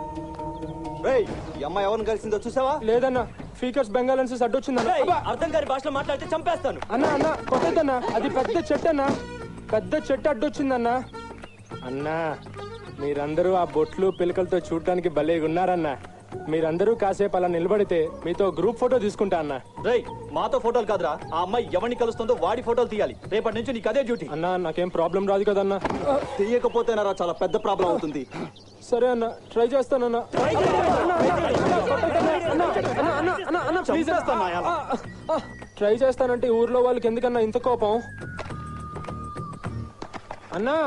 రేయ్ ఈ అమ్మాయి ఎవరిని కలిసిందో చూసావా? లేదన్నా, ఫీకర్స్ బెంగాలెన్సెస్ అడ్డొచ్చిందన్నా. అర్థం కాని భాషలో మాట్లాడితే చంపేస్తాను. అన్నా అన్నా కొట్టద్దన్నా, అది పెద్ద చెట్టు అన్నా, పెద్ద చెట్టు అడ్డొచ్చిందన్నా. అన్నా మీరందరూ ఆ బొట్లు పిలకలతో చూడటానికి భలేగా ఉన్నారన్నా. మీరందరూ కాసేపు అలా నిలబడితే మీతో గ్రూప్ ఫోటో తీసుకుంటా అన్నా. రేయ్ మాతో ఫోటోలు కాదురా, ఆ అమ్మాయి ఎవరిని కలుస్తుందో వాడి ఫోటోలు తీయాలి. రేపటి నుంచి నీకు అదే డ్యూటీ. అన్నా నాకేం ప్రాబ్లం రాదు కదన్నా. తీయకపోతేనారా చాలా పెద్ద ప్రాబ్లం అవుతుంది. సరే అన్న, ట్రై చేస్తానన్నా. ట్రై చేస్తానంటే ఊర్లో వాళ్ళకి ఎందుకన్నా ఇంత కోపం అన్నా?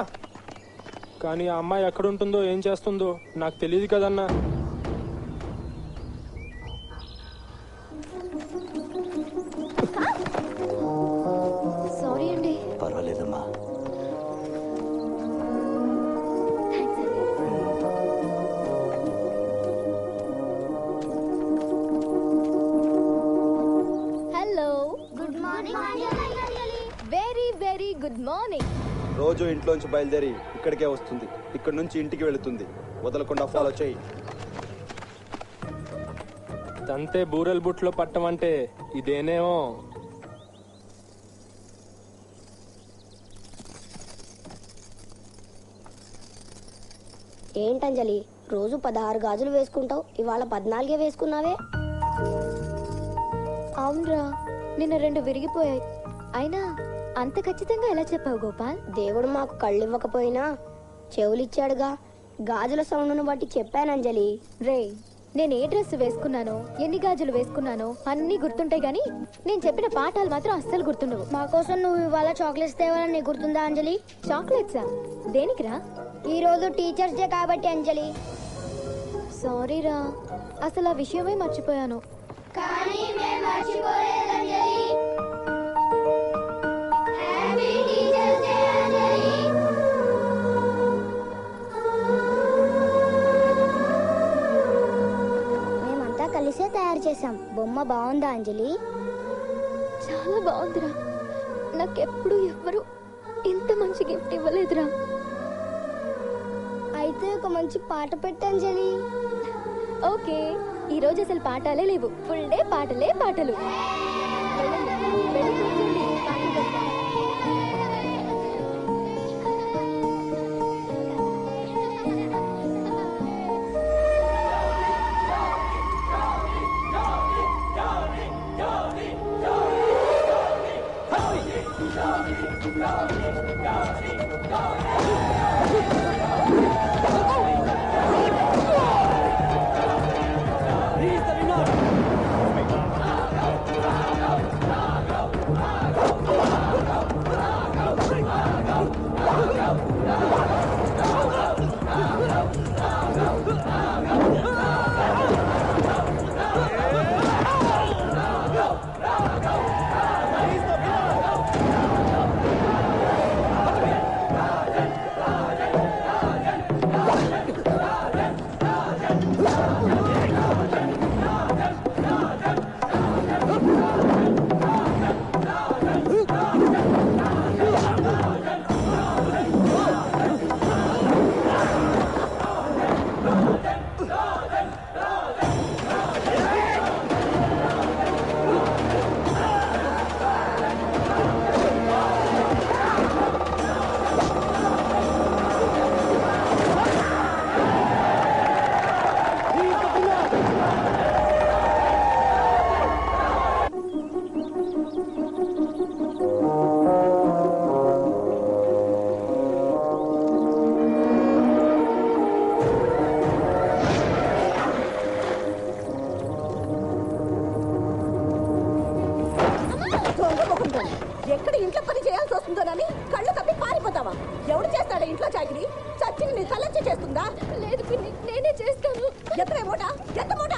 కానీ ఆ అమ్మాయి ఎక్కడుంటుందో ఏం చేస్తుందో నాకు తెలియదు కదన్నా. సారీ అండి. పర్వాలేదమ్మా. Hello, good morning. Very very good morning. రోజు ఇంట్లోంచి బయలుదేరి ఇక్కడికే వస్తుంది, ఇక్కడ నుంచి ఇంటికి వెళుతుంది. వదలకుండా ఫాలో చేయి. తంతే బూరెల్ బుట్లో పట్టమంటే ఇదేనేమో. ఏంటంజలి, రోజు 16 గాజులు వేసుకుంటావు, ఇవాళ 14 వేసుకున్నావే? అవునరా, నిన్న 2 విరిగిపోయాయి. అయినా అంత ఖచ్చితంగా ఎలా చెప్పావు గోపాల్? దేవుడు మాకు కళ్ళు ఇవ్వకపోయినా చెవులిచ్చాడుగా. గాజుల సౌండ్ను బట్టి చెప్పానంజలి. రే, నేను ఏ డ్రెస్ వేసుకున్నానో, ఎన్ని గాజులు వేసుకున్నానో అన్ని గుర్తుంటాయి గానీ నేను చెప్పిన పాఠాలు మాత్రం అస్సలు గుర్తుండవు. మా కోసం నువ్వు ఇవాళ చాక్లెట్స్ తేవాలని నీకు గుర్తుందా అంజలి? చాక్లెట్సా? దేనికిరా? ఈ రోజు టీచర్స్ డే కాబట్టి అంజలి. సారీరా, అసలు ఆ విషయమే మర్చిపోయాను. కానీ మేము మర్చిపోలేదంజలి. హ్యాపీ టీచర్స్ డే అంజలి. మేమంతా కలిసే తయారు చేసాం. బొమ్మ బాగుందా అంజలి? చాలా బాగుందిరా. నాకెప్పుడు ఎవ్వరు ఇంత మంచి గిఫ్ట్ ఇవ్వలేదురా. అయితే ఒక మంచి పాట పెట్టంజలి. ఓకే, ఈ రోజు అసలు పాఠాలే లేవు, ఫుల్ డే పాటలే పాటలు. చచ్చిన నీ కలెక్ట్ చేస్తుందా? లేదు పిన్ని, నేనే చేస్తాను. ఎత్తవే మూట, ఎత్త మూట.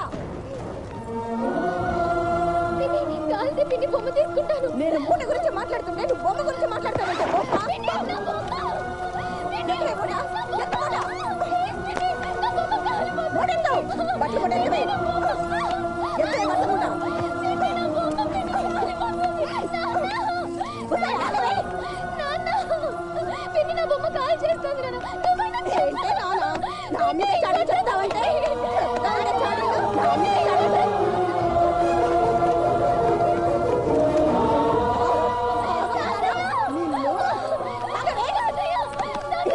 పిన్ని, కాల్సి పిన్ని బొమ్మ తీసుకుంటాను. నేను మూట గురించి మాట్లాడుతుంటే నువ్వు బొమ్మ గురించి మాట్లాడతావంటే బొమ్మ. ఎత్తవే మూట, ఎత్త మూట. మూటెత్తు, బట్టలు మూట ఎత్తవే. ఎత్తవే బట్టలు మూట. పిన్ని నా బొమ్మ కాల్ చేస్తుంది. ఏంటే నాన్న, నా మీద చాడీలు చెప్తావంటే? చెప్తావంటే చాడీలు, నా మీద చాడీలు.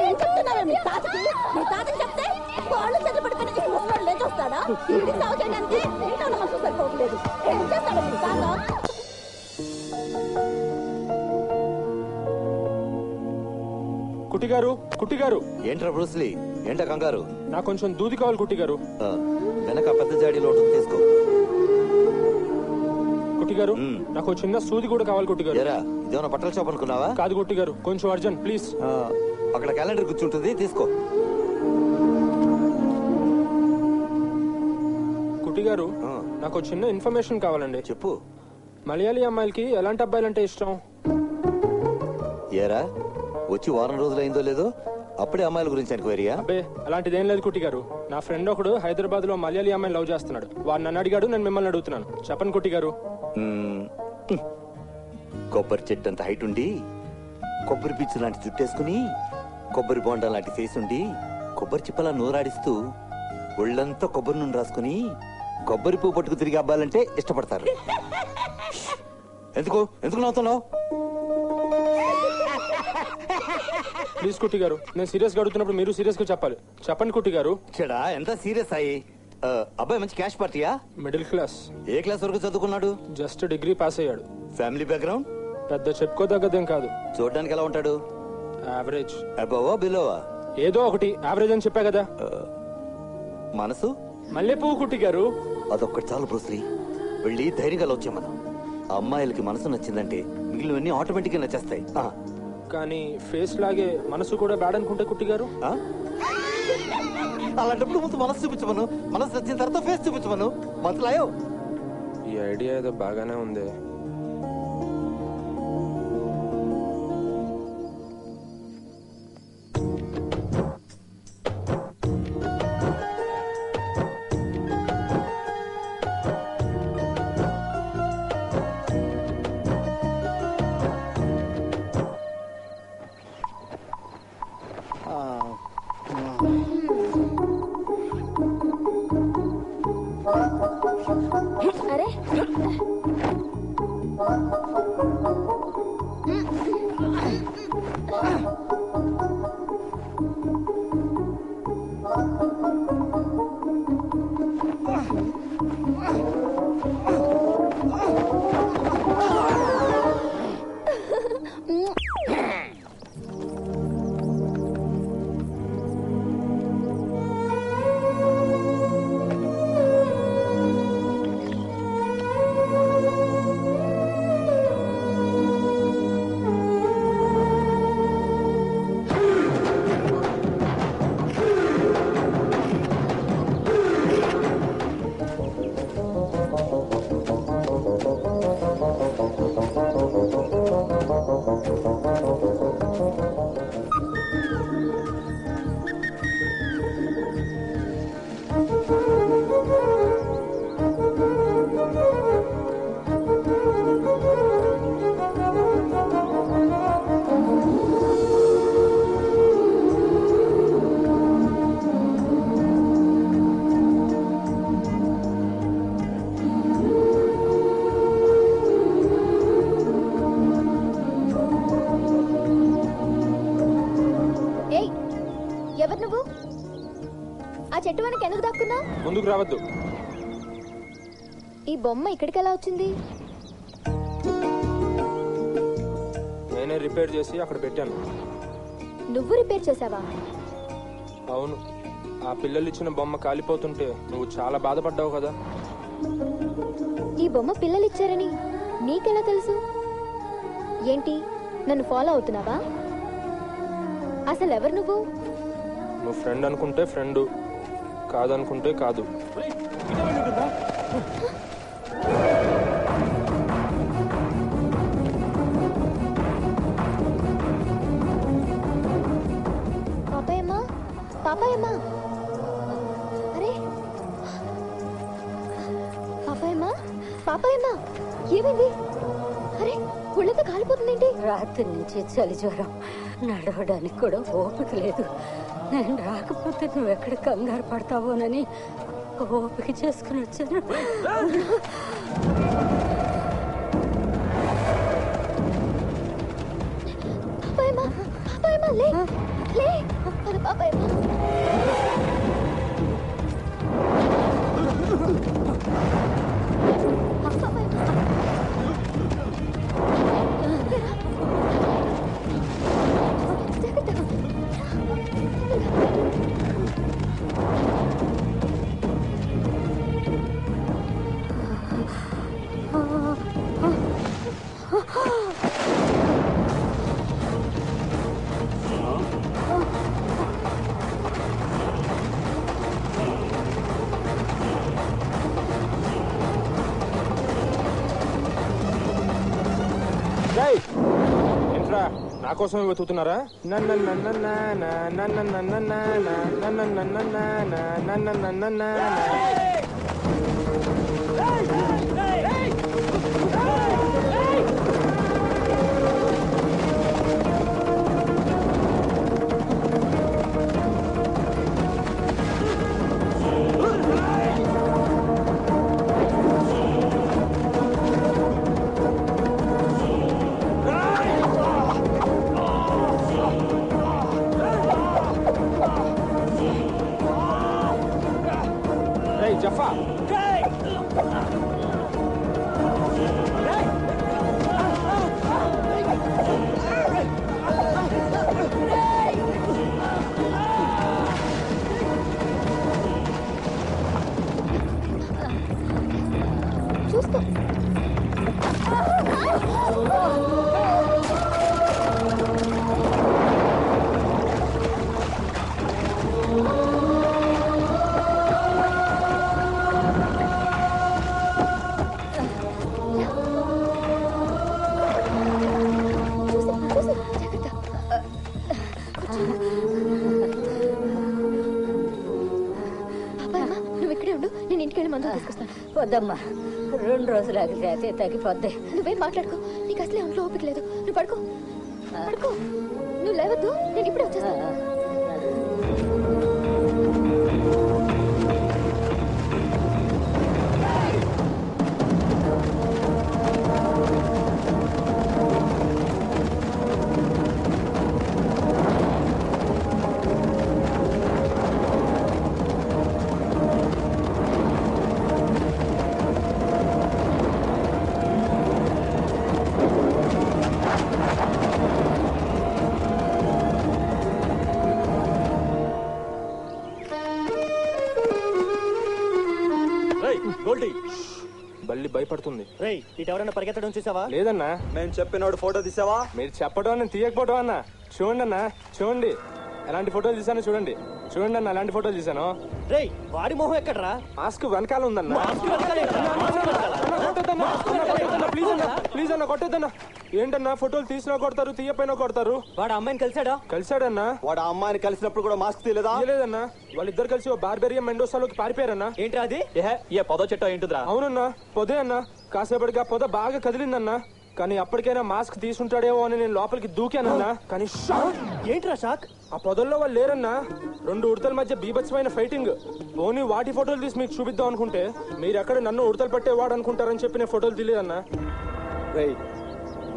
ఏం చెప్తున్నావే మీ తాతకి? మీ తాతకి చెప్తే వాళ్ళు చేతులు పట్టుకుని ఈ ముసలోడు లేచి వస్తాడా? ఇంటికి సాగు చేయడానికి ఇంట్లో ఉన్న మనసు సరిపోవట్లేదు. ఏం చేస్తాడు మీ తాత? కుట్టి గారు, కుట్టి గారు. ఏంట్రా బ్రూస్లీ, ఏంటా కంగారు? నాకు కొంచెం దూది కావాలి కుట్టి గారు. వెనక పెద్ద జాడీలో ఉంటుంది, తీసుకో. కుట్టి గారు, నాకు చిన్న సూది కూడా కావాలి కుట్టి గారు. ఇదేమన్నా బట్టల షాప్ అనుకున్నావా? కాదు కుట్టి గారు, కొంచెం అర్జెంట్ ప్లీజ్. అక్కడ క్యాలెండర్ కూర్చుంటుంది, తీసుకో. కుట్టి గారు, నాకు చిన్న ఇన్ఫర్మేషన్ కావాలండి. చెప్పు. మలయాళీ అమ్మాయిలకి ఎలాంటి అబ్బాయిలంటే ఇష్టం? ఏరా, వచ్చి వారం రోజులైందో లేదో అప్పుడే అమ్మాయిల గురించి ఎంక్వైరీయా? అబ్బే, అలాంటిదేం లేదు కుట్టి గారు. నా ఫ్రెండ్ ఒకడు హైదరాబాద్ లో మలయాళీ అమ్మాయిని లవ్ చేస్తున్నాడు. వాడు నన్ను అడిగాడు, నేను మిమ్మల్ని అడుగుతున్నాను. చెప్పండి కుట్టి గారు. కొబ్బరి చెట్టు అంత హైట్ ఉండి, కొబ్బరి పిచ్చు లాంటి చుట్టేసుకుని, కొబ్బరి బోండా లాంటి ఫేస్ ఉండి, కొబ్బరి చిప్పలా నోరాడిస్తూ ఒళ్ళంతా కొబ్బరి నూనె రాసుకుని కొబ్బరి పువ్వు పట్టుకు తిరిగి అబ్బాలంటే ఇష్టపడతారు. ఎందుకు ఎందుకు నవ్వుతున్నావు? ప్లీజ్ కుట్టి గారు, నేను సీరియస్ గా అడుగుతున్నప్పుడు మీరు సీరియస్ గా చెప్పాలి. చెప్పండి కుట్టి గారు. చెడా, ఎంత సీరియస్ అయ్యి? అబ్బాయి మంచి క్యాష్ పార్టీయా? Middle class. ఏ క్లాస్ వరకు చదువుకున్నాడు? జస్ట్ డిగ్రీ పాస్ అయ్యాడు. Family background? పెద్ద చెప్పుకోదగ్గదేం కాదు. చూడడానికి ఎలా ఉంటాడు? యావరేజ్. అబోవా బిలోవా? ఏదో ఒకటి యావరేజ్ అని చెప్పా కదా. మనసు? మల్లె పువ్వు కుట్టి గారు. అదొక్కటి చాలు బ్రూస్లీ. వెళ్ళి ధైర్యంగా వచ్చాం మనం. ఆ అమ్మాయిలకి మనసు నచ్చిందంటే మిగిలినవన్నీ ఆటోమేటిక్ గా నచ్చేస్తాయి. కానీ ఫేస్ లాగే మనసు కూడా బ్యాడ్ అనుకుంటే కుట్టి గారు. అలాంటప్పుడు ముందు మనసు చూపించమను, మనసు నచ్చిన తర్వాత ఫేస్ చూపించమను. మనసులాయో. ఈ ఐడియా ఏదో బాగానే ఉంది. అరే ఎవరు నువ్వు? ఆ చెట్టు వెనక ఎందుకు దాక్కున్నావు? ముందుకు రావద్దు. ఈ బొమ్మ ఇక్కడికి ఎలా వచ్చింది? నేనే రిపేర్ చేసి అక్కడ పెట్టాను. నువ్వు రిపేర్ చేసావా? అవును. ఆ పిల్లలు ఇచ్చిన బొమ్మ కాలిపోతుంటే నువ్వు చాలా బాధపడ్డావు కదా. ఈ బొమ్మ పిల్లలు ఇచ్చారని నీకెలా తెలుసు? ఏంటి, నన్ను ఫాలో అవుతున్నావా? అసలు ఎవరు నువ్వు? నువ్వు ఫ్రెండ్ అనుకుంటే ఫ్రెండ్, కాదనుకుంటే కాదు. పాపాయమ్మా, పాపాయమ్మా, అరే పాపాయమ్మా, పాపాయమ్మా, ఏమైంది? అరే ఒళ్ళంతా కాలిపోతుందేంటి? రాత్రి నుంచి చలి జ్వరం, నడవడానికి కూడా ఓపిక లేదు. నేను రాకపోతే నువ్వు ఎక్కడ కంగారు పడతావోనని ఓపిక చేసుకుని వచ్చాను. పాపాయమ్మా, పాపాయమ్మా, లే లే, మన పాపాయమ్మా. ఏంట్రా నా కోసమే వెతుకుతున్నారా? జఫా చూస్తూ వద్దమ్మా, 2 రోజులు ఆగితే అదే తగ్గిపోద్ది. నువ్వేం మాట్లాడుకో, నీకు అసలే ఒంట్లో ఓపిక లేదు. నువ్వు పడుకో, పడుకో. నువ్వు లేవద్దు, నేను ఇప్పుడే వచ్చేస్తాను. బల్లి భయపడుతుంది. రేయ్, ఇటు ఎవరైనా పరిగెత్తడం చూసావా? లేదన్నా. మేము చెప్పినోడు ఫోటో తీసావా? మీరు చెప్పడం నేను తీయకపోవడం అన్నా. చూడండి అన్నా, చూడండి ఎలాంటి ఫోటోలు తీసానో చూడండి. చూడండి అన్న, ఎలాంటి ఫోటోలు తీసాను. రేయ్, వాడి మొహం ఎక్కడరా? మాస్క్ వెనకాల ఉందన్నా. ప్లీజ్ అన్న కొట్టొద్దన్నా. ఏంటన్నా ఫోటోలు తీసినా కొడతారు, తీయపోయినా కొడతారు. వాడు అమ్మాయిని కలిసాడా? కలిసాడన్నా. వాడు ఆ అమ్మాయిని కలిసినప్పుడు కూడా మాస్క్ తీయలేదా? తీయలేదన్నా. వాళ్ళిద్దరు కలిసి ఓ బార్బేరియా మెండోసాలోకి పారిపోయారన్నా. ఏంటి అది? ఏ పొద చెట్టు ఏంటిదిరా? అవునన్నా, పొదే అన్నా. కాసేపటిగా పొద బాగా కదిలిందన్నా. కానీ అప్పటికైనా మాస్క్ తీసుంటాడేమో అని నేను లోపలికి దూకానన్నా. కానీ ఏంట్రా షాక్? ఆ పొదల్లో వాళ్ళు లేరన్నా. 2 ఉడతల మధ్య బీభత్సమైన ఫైటింగ్. పోనీ వాటి ఫోటోలు తీసి మీకు చూపిద్దాం అనుకుంటే మీరు ఎక్కడ నన్ను ఉడతలు పట్టేవాడు అనుకుంటారని చెప్పి నేను ఫోటోలు తీయలేదన్నా. రేయ్,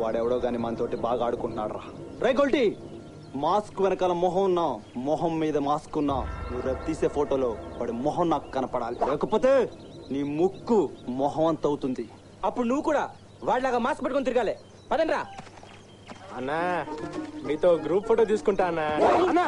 వాడెవడో గాని మనతోటి బాగా ఆడుకుంటున్నాడు రా. రే గొల్టీ, మాస్క్ వెనకాల మొహం ఉన్నా, మొహం మీద మాస్క్ ఉన్నా, నువ్వు రేపు తీసే ఫోటోలో వాడి మొహం నాకు కనపడాలి. లేకపోతే నీ ముక్కు మొహం అంత అవుతుంది. అప్పుడు నువ్వు కూడా వాడిలాగా మాస్క్ పెట్టుకుని తిరగాలి. పదండ్రా. అన్నా, మీతో గ్రూప్ ఫోటో తీసుకుంటా అన్నా. అన్నా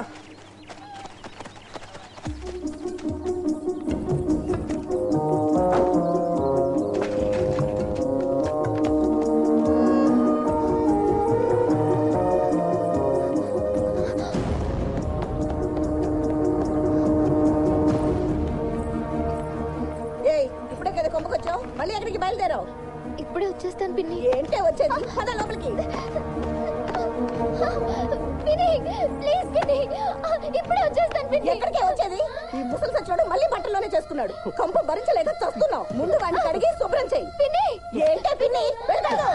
వచ్చేస్తాను పిన్ని. ఏంటే వచ్చేది? పద లోపలికి. పిన్ని ప్లీజ్ పిన్ని, ఇప్పుడే వచ్చేస్తాను పిన్ని. ఎక్కడికే వచ్చేది? ఈ ముసలి సచ్చివాడు మళ్ళీ బట్టల్లోనే చేసుకున్నాడు. కంప భరించలేక చస్తున్నావు. ముందు వాడిని కడిగి శుభ్రం చెయ్యి. పిన్ని ఏంటే పిన్ని? వెళ్తాను.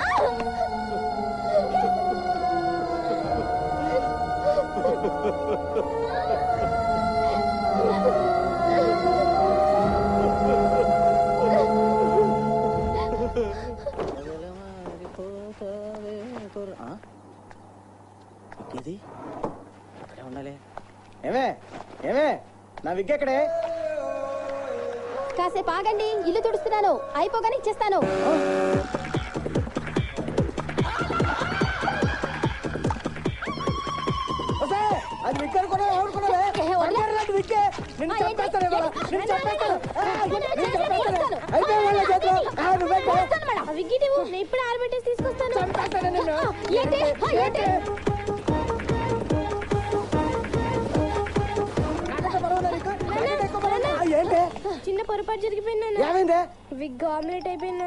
ఇది అక్కడే ఉండాలి. ఏమే ఏమే నా విగ్ ఎక్కడే? కాసేపు ఆగండి, ఇల్లు తుడుస్తున్నాను, అయిపోగానే ఇచ్చేస్తాను. అది విగ్ అనుకున్నా విగ్గే. నిన్ను చంపేస్తాను ఇవాళ. నిన్ను చంపేస్తాను. ఇప్పుడు ఆర్బిటేసి తీసుకొస్తాను. చంపేస్తాను నిన్ను. చిన్న పొరపాటు జరిగిపోయింది. ఏమైందే? విగ్ ఆమ్లెట్ అయిపోయింది.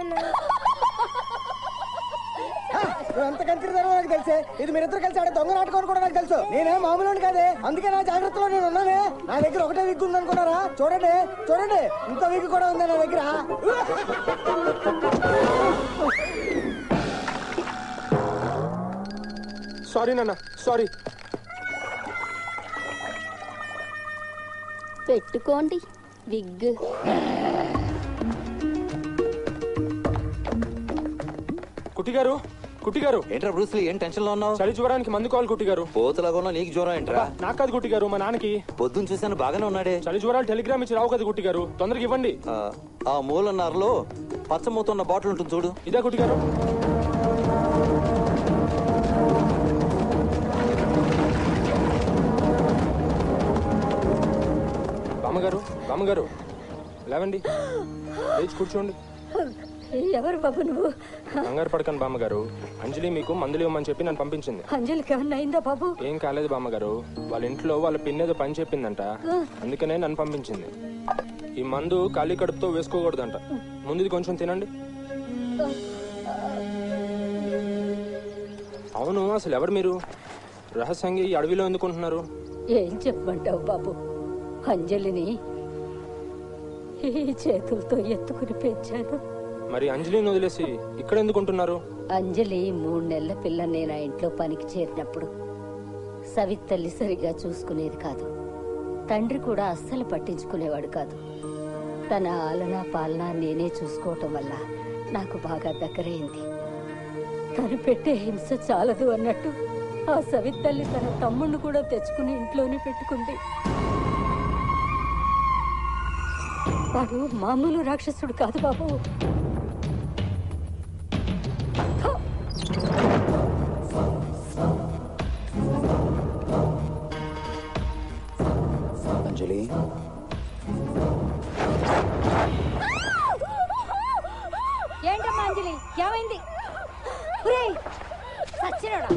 అంత కంచిదారో నాకు తెలుసే. ఇది మీరిద్దరు కలిసి ఆడే దొంగ నాటుకోని కూడా నాకు తెలుసు. నేనేం మామూలు కాదే, అందుకే నా జాగ్రత్తలో నేను ఉన్నానే. నా దగ్గర ఒకటే విగ్ ఉంది అనుకున్నారా? చూడండి చూడండి, ఇంకో విగ్ కూడా ఉంది నా దగ్గర. సారీ నాన్న, సారీ. పెట్టుకోండి విగ్. కుట్టిగారు, కుట్టిగారు. ఏంట్రా బ్రూస్లీ, ఏం టెన్షన్ లో ఉన్నావు? చలి జ్వరానికి మందు కావాలి కుట్టిగారు. పోతులాగా నీకు జ్వరం ఏంట్రా? నాకు కాదు కుట్టిగారు, మా నాన్నకి. పొద్దున్న చూసాను బాగానే ఉన్నాడే. చలి జ్వరాలు టెలిగ్రామ్ ఇచ్చి రావు కదా కుట్టిగారు, తొందరగా ఇవ్వండి. ఆ మూలన్నారులో పచ్చమూతున్న బాటిల్ ఉంటుంది చూడు. ఇదే కుట్టిగారు. బామ్మగారు, బామ్మగారు లేవండి, లేచి కూర్చోండి. ఎవరు బాబు నువ్వు? కంగారు పడకండి బామ్మగారు, అంజలి మీకు మందులు ఇవ్వమని చెప్పి నన్ను పంపించింది. అంజలికి ఏమన్నా అయిందా బాబు? ఏం కాలేదు బామ్మగారు, వాళ్ళ ఇంట్లో వాళ్ళ పిన్నేదో పని చెప్పిందంట, అందుకనే నన్ను పంపించింది. ఈ మందు ఖాళీ కడుపుతో వేసుకోకూడదంట. ముందు ఇది కొంచెం తినండి. అవును, అసలు ఎవరు మీరు? రహస్యంగా ఈ అడవిలో ఎందుకుంటున్నారు? ఏం చెప్పమంటావు బాబు, అంజలిని ఈ చేతులతో ఎత్తుకుని పెంచాను. మరి అంజలిని వదిలేసి ఇక్కడ ఎందుకుంటున్నారు? అంజలి 3 నెలల పిల్ల నేను ఆ ఇంట్లో పనికి చేరినప్పుడు సవిత్ తల్లి సరిగా చూసుకునేది కాదు. తండ్రి కూడా అస్సలు పట్టించుకునేవాడు కాదు. తన ఆలనా పాలనా నేనే చూసుకోవటం వల్ల నాకు బాగా దగ్గరైంది. తను పెట్టే హింస చాలదు అన్నట్టు ఆ సవిత్ తల్లి తన తమ్ముడిని కూడా తెచ్చుకుని ఇంట్లోనే పెట్టుకుంది. వాడు మామూలు రాక్షసుడు కాదు బాబు. అంజలి, ఏంటమ్మా అంజలి, ఏమైంది? సచ్చినోడా,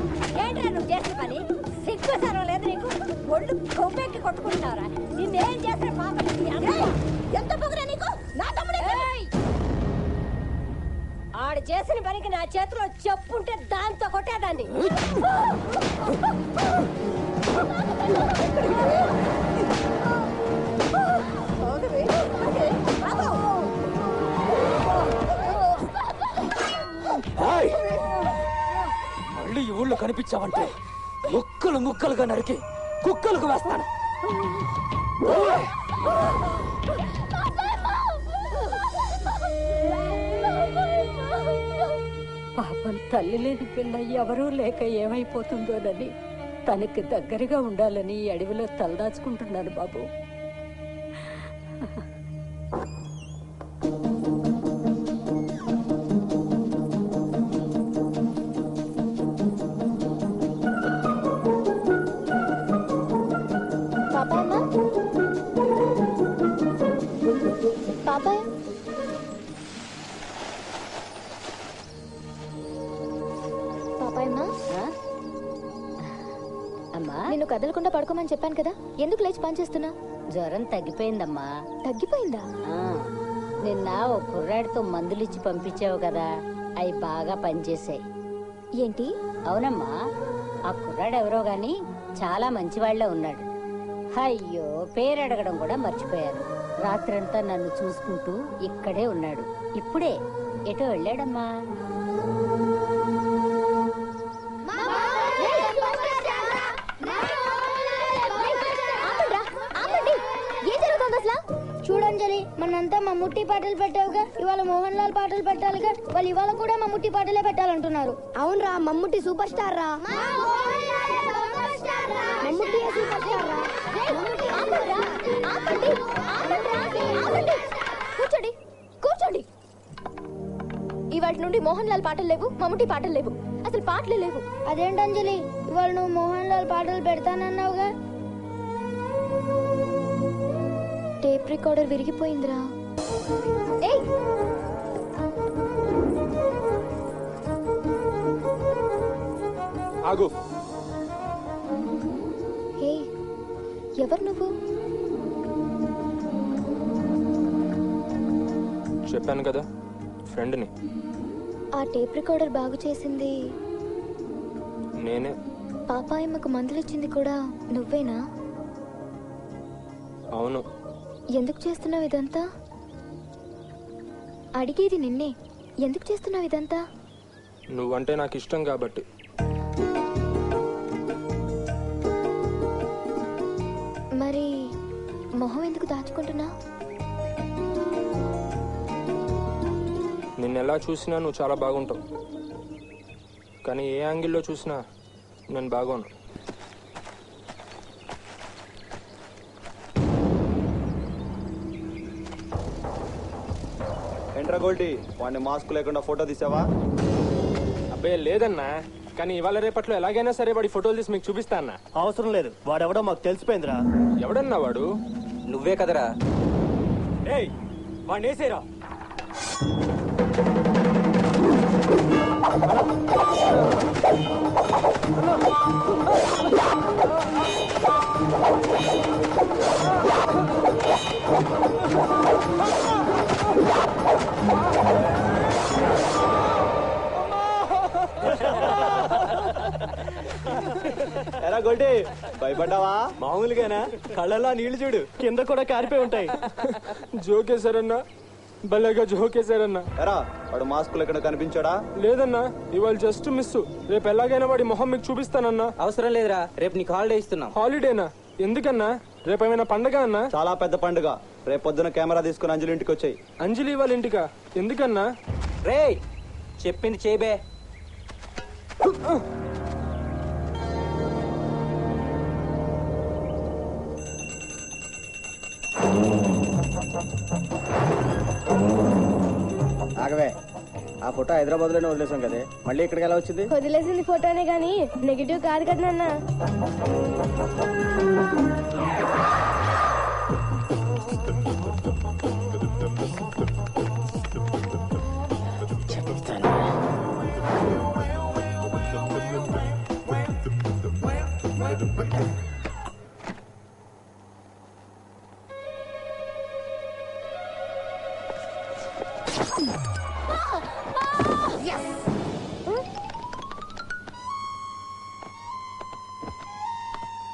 ఏంట్రా నువ్వు చేసిన పని? సిగ్గు సర్వం లేదు నీకు? ఒళ్ళు కొవ్వెక్కి కొట్టుకుంటున్నారా? నిన్నేం చేసిన పాప? ఎంత పొగరా నీకు? నా తమ్ముడే. ఆడు చేసిన పనికి నా చేతిలో చెప్పుంటే దాంతో కొట్టేదాన్ని. మళ్ళీ ఈ ఊళ్ళో కనిపించావంటే ముక్కలు ముక్కలుగా నరికి కుక్కలకు వేస్తాను. పాపం తల్లి లేని పిల్ల ఎవరూ లేక ఏమైపోతుందోనని తనకి దగ్గరగా ఉండాలని ఈ అడవిలో తలదాచుకుంటున్నాను బాబు. బాబాయ్, అమ్మా, నిన్ను కదలకుండా పడుకోమని చెప్పాను కదా, ఎందుకు లేచి పని చేస్తున్నా? జ్వరం తగ్గిపోయిందమ్మా. తగ్గిపోయిందా? నిన్న ఓ కుర్రాడితో మందులిచ్చి పంపించావు కదా, అవి బాగా పనిచేశాయి. ఏంటి? అవునమ్మా, ఆ కుర్రాడెవరో గాని చాలా మంచివాళ్లే ఉన్నాడు. అయ్యో, పేరు అడగడం కూడా మర్చిపోయాను. రాత్రంతా నన్ను చూసుకుంటూ ఇక్కడే ఉన్నాడు. ఇప్పుడే ఎటో వెళ్ళాడమ్మా. చూడంజలి, మనంతా మమ్ముట్టి పాటలు పెట్టావుగా, ఇవాళ మోహన్ లాల్ పాటలు పెట్టాలిగా. వాళ్ళు ఇవాళ కూడా మమ్ముట్టి పాటలే పెట్టాలంటున్నారు. అవునరా, మమ్ముట్టి సూపర్ స్టార్ రా. మమ్ముట్టి సూపర్ స్టార్ రా. కూర్చోండి, కూర్చోండి. ఇవాళ నుండి మోహన్ లాల్ పాటలు లేవు, మమ్ముట్టి పాటలు లేవు, అసలు పాటలే లేవు. అదేంటంజలి, ఇవాళ నువ్వు మోహన్ లాల్ పాటలు పెడతానన్నావుగా. Tape recorder విరిగిపోయిందిరా. ఏయ్, ఆగు. హే, ఎవరు నువ్వు? చెప్పాను కదా, ఫ్రెండ్ని. ఆ టేప్ రికార్డర్ బాగు చేసింది నేనే. పాపాయమ్మకు మందులు ఇచ్చింది కూడా నువ్వేనా? అవును. ఎందుకు చేస్తున్నావు ఇదంతా? అడిగేది నిన్నే. ఎందుకు చేస్తున్నావు ఇదంతా? నువ్వంటే నాకు ఇష్టం కాబట్టి. మరి మొహం ఎందుకు దాచుకుంటున్నా? నిన్నెలా చూసినా నువ్వు చాలా బాగుంటావు, కానీ ఏ యాంగిల్లో చూసినా నేను బాగోను. ఏంట్రా గోల్టీ, వాడిని మాస్క్ లేకుండా ఫోటో తీసావా? అబ్బే లేదన్నా, కానీ ఇవాళ రేపట్లో ఎలాగైనా సరే వాడి ఫోటోలు తీసి మీకు చూపిస్తా అన్న. అవసరం లేదు, వాడెవడో మాకు తెలిసిపోయిందిరా. ఎవడన్నా వాడు? నువ్వే కదరా. ఏయ్, వాడిని వేసేరా. ఎరా గోల్టీ, భయపడ్డావా? మామూలుగానా? కళ్ళల్లో నీళ్లు చూడు, కింద కూడా కారిపోయి ఉంటాయి. జోకేశారన్నా, భలేగా జోకేశారన్నా. ఎరా, వాడు మాస్క్ లేకుండా కనిపించాడా? లేదన్నా, ఇవాళ జస్ట్ మిస్. రేపు ఎలాగైనా వాడి మొహం మీకు చూపిస్తానన్నా. అవసరం లేదురా, రేపు నీకు హాలిడే ఇస్తున్నాం. హాలిడేనా? ఎందుకన్నా? రేపు ఏమైనా పండగ అన్నా? చాలా పెద్ద పండుగ. రేపు పొద్దున కెమెరా తీసుకుని అంజలి ఇంటికి వచ్చాయి. అంజలి వాళ్ళ ఇంటికా? ఎందుకన్నా? రే, చెప్పింది చేయబే. ఆగవే, ఆ ఫోటో హైదరాబాద్ లోనే వదిలేసాం కదే, మళ్ళీ ఇక్కడికి ఎలా వచ్చింది? వదిలేసింది ఫోటోనే గానీ నెగిటివ్ కాదు కదా నాన్న.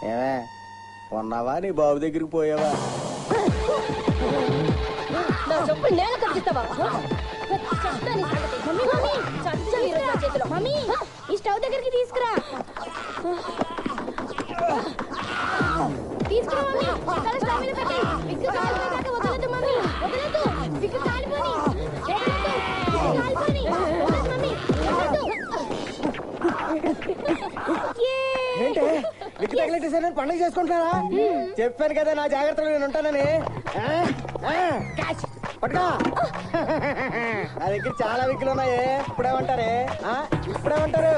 ఏమే, ఉన్నావా? నీ బాబు దగ్గరికి పోయావా? నా చెప్పులు నేను కట్టిస్తావా? మమ్మీ, ఈ స్టవ్ దగ్గరికి తీసుకురా. తీసుకురా మమ్మీ. తల స్టవ్ మీద పెట్టి విగ్గు కాలిపోయాక వదలదు మమ్మీ, వదలదు. విగ్గు కాలిపోని, కాలిపోని, వదలదు మమ్మీ, వదలదు. ఏంటే విక్కి తగిలెట్టేసారని పండుగ చేసుకుంటున్నారా? చెప్పాను కదా నా జాగ్రత్తలో నేను ఉంటానని. పట్టుకో. నా దగ్గర చాలా విక్కులు ఉన్నాయే. ఇప్పుడేమంటారే? ఇప్పుడేమంటారు?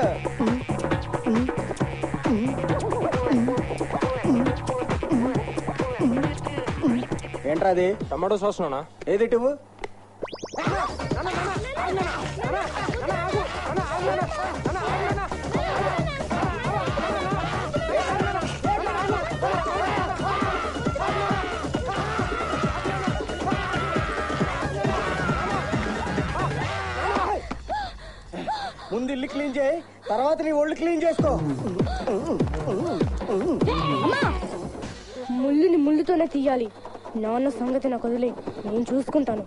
ఏంట్రా అది? టమాటో సాస్ నానా? ఏది ఇటువు? ముందు ఇల్లు క్లీన్ చేయి, తర్వాత నీ ఒళ్ళు క్లీన్ చేసుకో. ముళ్ళుని ముళ్ళుతోనే తీయాలి. నాన్న సంగతి నాకు వదిలే, నేను చూసుకుంటాను.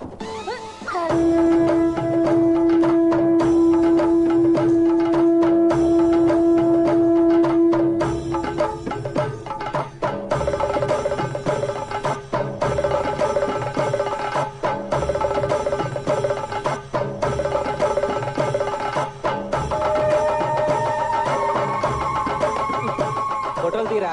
ఫోటోలు తీరా.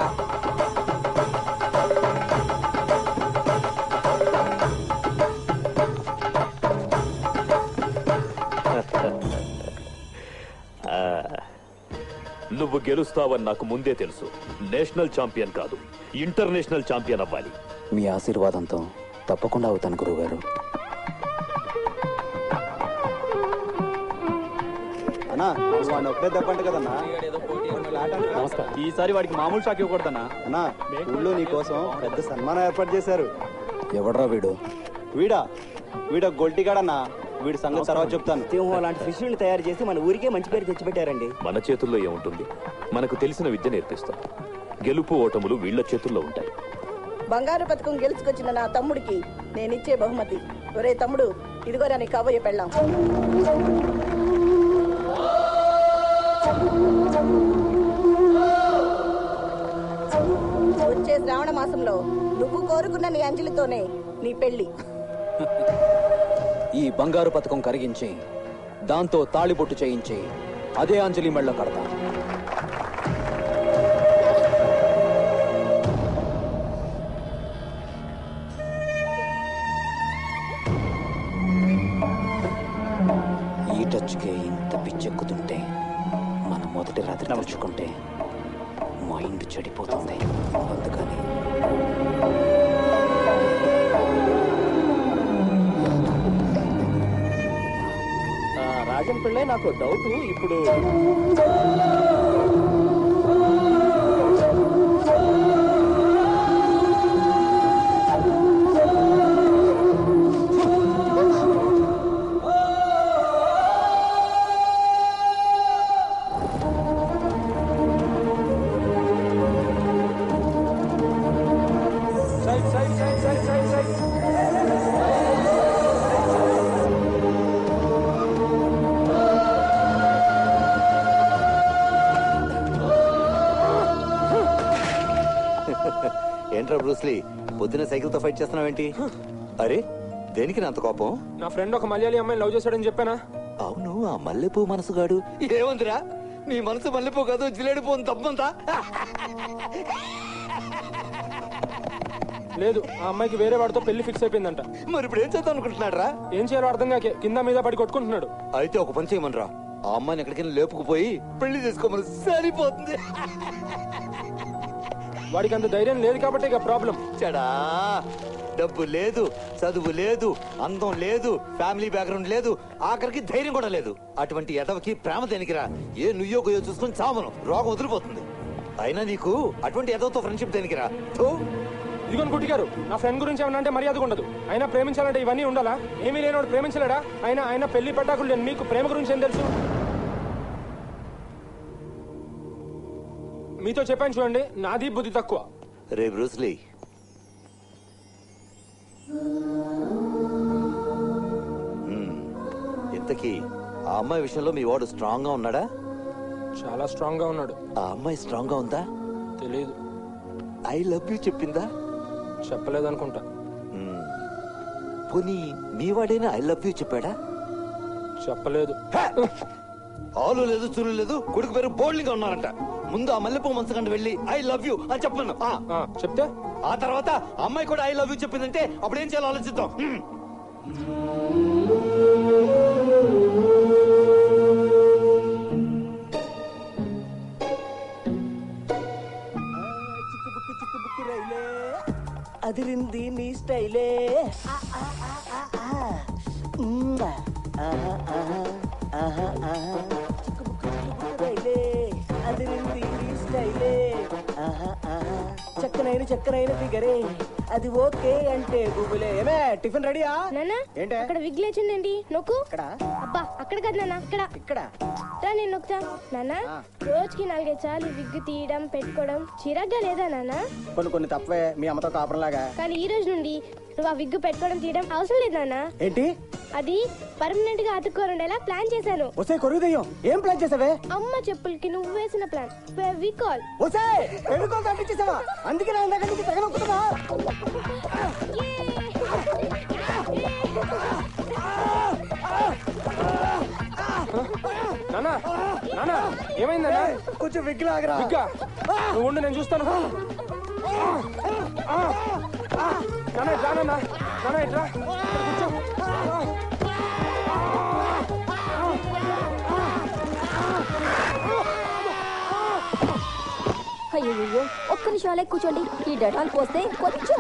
నువ్వు గెలుస్తావని నాకు ముందే తెలుసు. నేషనల్ ఛాంపియన్ కాదు, ఇంటర్నేషనల్ ఛాంపియన్ అవ్వాలి. మీ ఆశీర్వాదంతో తప్పకుండా అవుతాను గురువుగారు. అన్నా వాడిని ఒకటే దెబ్బంట కదన్నా. నమస్కారం. ఈసారి వాడికి మామూలు షాక్ ఇవ్వకూడదన్నా. అన్నా ఊళ్ళో నీ కోసం పెద్ద సన్మానం ఏర్పాటు చేశారు. ఎవడ్రా వీడు? వీడ గొల్టిగాడన్నా. వీడి సంగతి తర్వాత చెప్తాను. సింహం లాంటి శిష్యుల్ని తయారు చేసి మన ఊరికే మంచి పేరు తెచ్చిపెట్టారండి. మన చేతుల్లో ఏముంటుంది? మనకు తెలిసిన విద్య నేర్పిస్తాం. గెలుపు ఓటములు వీళ్ళ చేతుల్లో ఉంటాయి. బంగారు పథకం గెలుచుకొచ్చిన నా తమ్ముడికి నేనిచ్చే బహుమతి. ఒరే తమ్ముడు, ఇదిగోరా నీ కాబోయే పెళ్ళాం. వచ్చే శ్రావణ మాసంలో నువ్వు కోరుకున్న నీ అంజలితోనే నీ పెళ్లి. ఈ బంగారు పథకం కరిగించి దాంతో తాళిబొట్టు చేయించి అదే అంజలి మెళ్ళ కడతా. ఈ టచ్కే ఇంత పిచ్చెక్కుతుంటే మన మొదటి రాత్రి తలుచుకుంటే మైండ్ చెడిపోతుంది. అందుకని రాజన్ పిళ్ళే నాకు డౌట్. ఇప్పుడు ఏంట్రా బ్రూస్లీ, పొద్దున సైకిల్ తో ఫైట్ చేస్తున్నావేంటి? అరే దేనికి అంత కోపం? నా ఫ్రెండ్ ఒక మలయాళీ అమ్మాయిని లవ్ చేశాడని చెప్పానా? అవును, ఆ మల్లెపూ మనసుగాడు ఏమందిరా? నీ మనసు మల్లెపూ కాదు, జిలేడిపోను తప్పంతా. లేదు, ఆ అమ్మాయికి వేరే వాడితో పెళ్లి ఫిక్స్ అయిపోయిందంట. మరి ఇప్పుడు ఏం చేద్దాం అనుకుంటున్నాడు రా? ఏం చేయాలో అర్థం కాకే కింద మీద పడి కొట్టుకుంటున్నాడు. అయితే ఒక పని చేయమనరా, ఆ అమ్మాయిని ఎక్కడికైనా లేపుకుపోయి పెళ్లి చేసుకోమని. సరిపోతుంది. వాడికి అంత ధైర్యం లేదు కాబట్టి ఇక ప్రాబ్లం. చెడా, డబ్బు లేదు, చదువు లేదు, అందం లేదు, ఫ్యామిలీ బ్యాక్గ్రౌండ్ లేదు, ఆఖరికి ధైర్యం కూడా లేదు. అటువంటి ఎదవకి ప్రేమ దేనికిరా? ఏ నుయ్యో గొయ్యో చూసుకుని చావను, రోగం వదిలిపోతుంది. అయినా నీకు అటువంటి ఎదవతో ఫ్రెండ్షిప్ దేనికిరా? ఇదిగోని గుట్టి గారు, నా ఫ్రెండ్ గురించి ఏమన్నా అంటే మర్యాదగా ఉండదు. అయినా ప్రేమించాలంటే ఇవన్నీ ఉండాలా? ఏమీ లేనివాడు ప్రేమించలేడా? ఆయన పెళ్లి పట్టాకులు లేని మీకు ప్రేమ గురించి ఏం తెలుసు? మీతో చెప్పాను చూడండి, నాది బుద్ధి తక్కువ. రే బ్రూస్లీ, ఇంతకీ ఆ అమ్మాయి విషయంలో మీ వాడు స్ట్రాంగ్ గా ఉన్నాడా? చాలా స్ట్రాంగ్ గా ఉన్నాడు. ఆ అమ్మాయి స్ట్రాంగ్ గా ఉందా? తెలియదు. ఐ లవ్ యూ చెప్పిందా? చెప్పలేదనుకుంటా. పోనీ మీ వాడైనా ఐ లవ్ యూ చెప్పాడా? చెప్పలేదు. ఆలు లేదు, చులు లేదు, కొడుకు పేరు బోల్డ్గా ఉన్నారంట. ముందు ఆ మల్లెపూ మనసుకంట వెళ్ళి ఐ లవ్ యూ అని చెప్పను. చెప్తే ఆ తర్వాత అమ్మాయి కూడా ఐ లవ్ యూ చెప్పిందంటే అప్పుడు ఏం చేయాలో ఆలోచిద్దాం. అదిరింది నీ స్టైలే. అదిరింది నీ స్టైలే. చక్కన చిక్కనైన చక్కనైన ఫిగరే అది ఓకే అంటే గూగులే. ఏమే టిఫిన్ రెడీయా? ఏంటి అక్కడ విగ్ లేచిందేంటి? నొక్కు. అబ్బా అక్కడ కదా నాన్న, ఇక్కడ ఇక్కడ నేను నొక్కుతా. నాన్న రోజుకి 4-5 సార్లు విగ్ తీయడం పెట్టుకోవడం చిరాగ్గా లేదా నాన్న? కొన్ని తప్పే మీ అమ్మతో కాపురంలాగా. కానీ ఈ రోజు నుండి నువ్వు ఆ విగ్ పెట్టుకోవడం తీయడం అవసరం లేదు నాన్న. ఏంటి అది పర్మనెంట్ గా అతుక్కోనుండేలా ప్లాన్ చేశాను. ఒసే కొరుదయ్యం ఏం ప్లాన్ చేసావే? అమ్మ చెప్పులకి నువ్వు వేసిన ప్లాన్ ఫెవికాల్. ఒసే ఫెవికాల్ అంటించేసావా? అందుకే నా ఇందాక నుంచి తెగ నొక్కుతున్నా. నానా నానా ఏమైందన్నా? కొంచెం విగ్ లాగరా. నువ్వు ఉండు, నేను చూస్తాను. నానా ఇట్లా నానా నానా ఇట్లా కూర్చో. అయ్యో ఒక్క నిమిషం అలా కూర్చోండి. ఈ డెటాల్ పోస్తే కొంచెం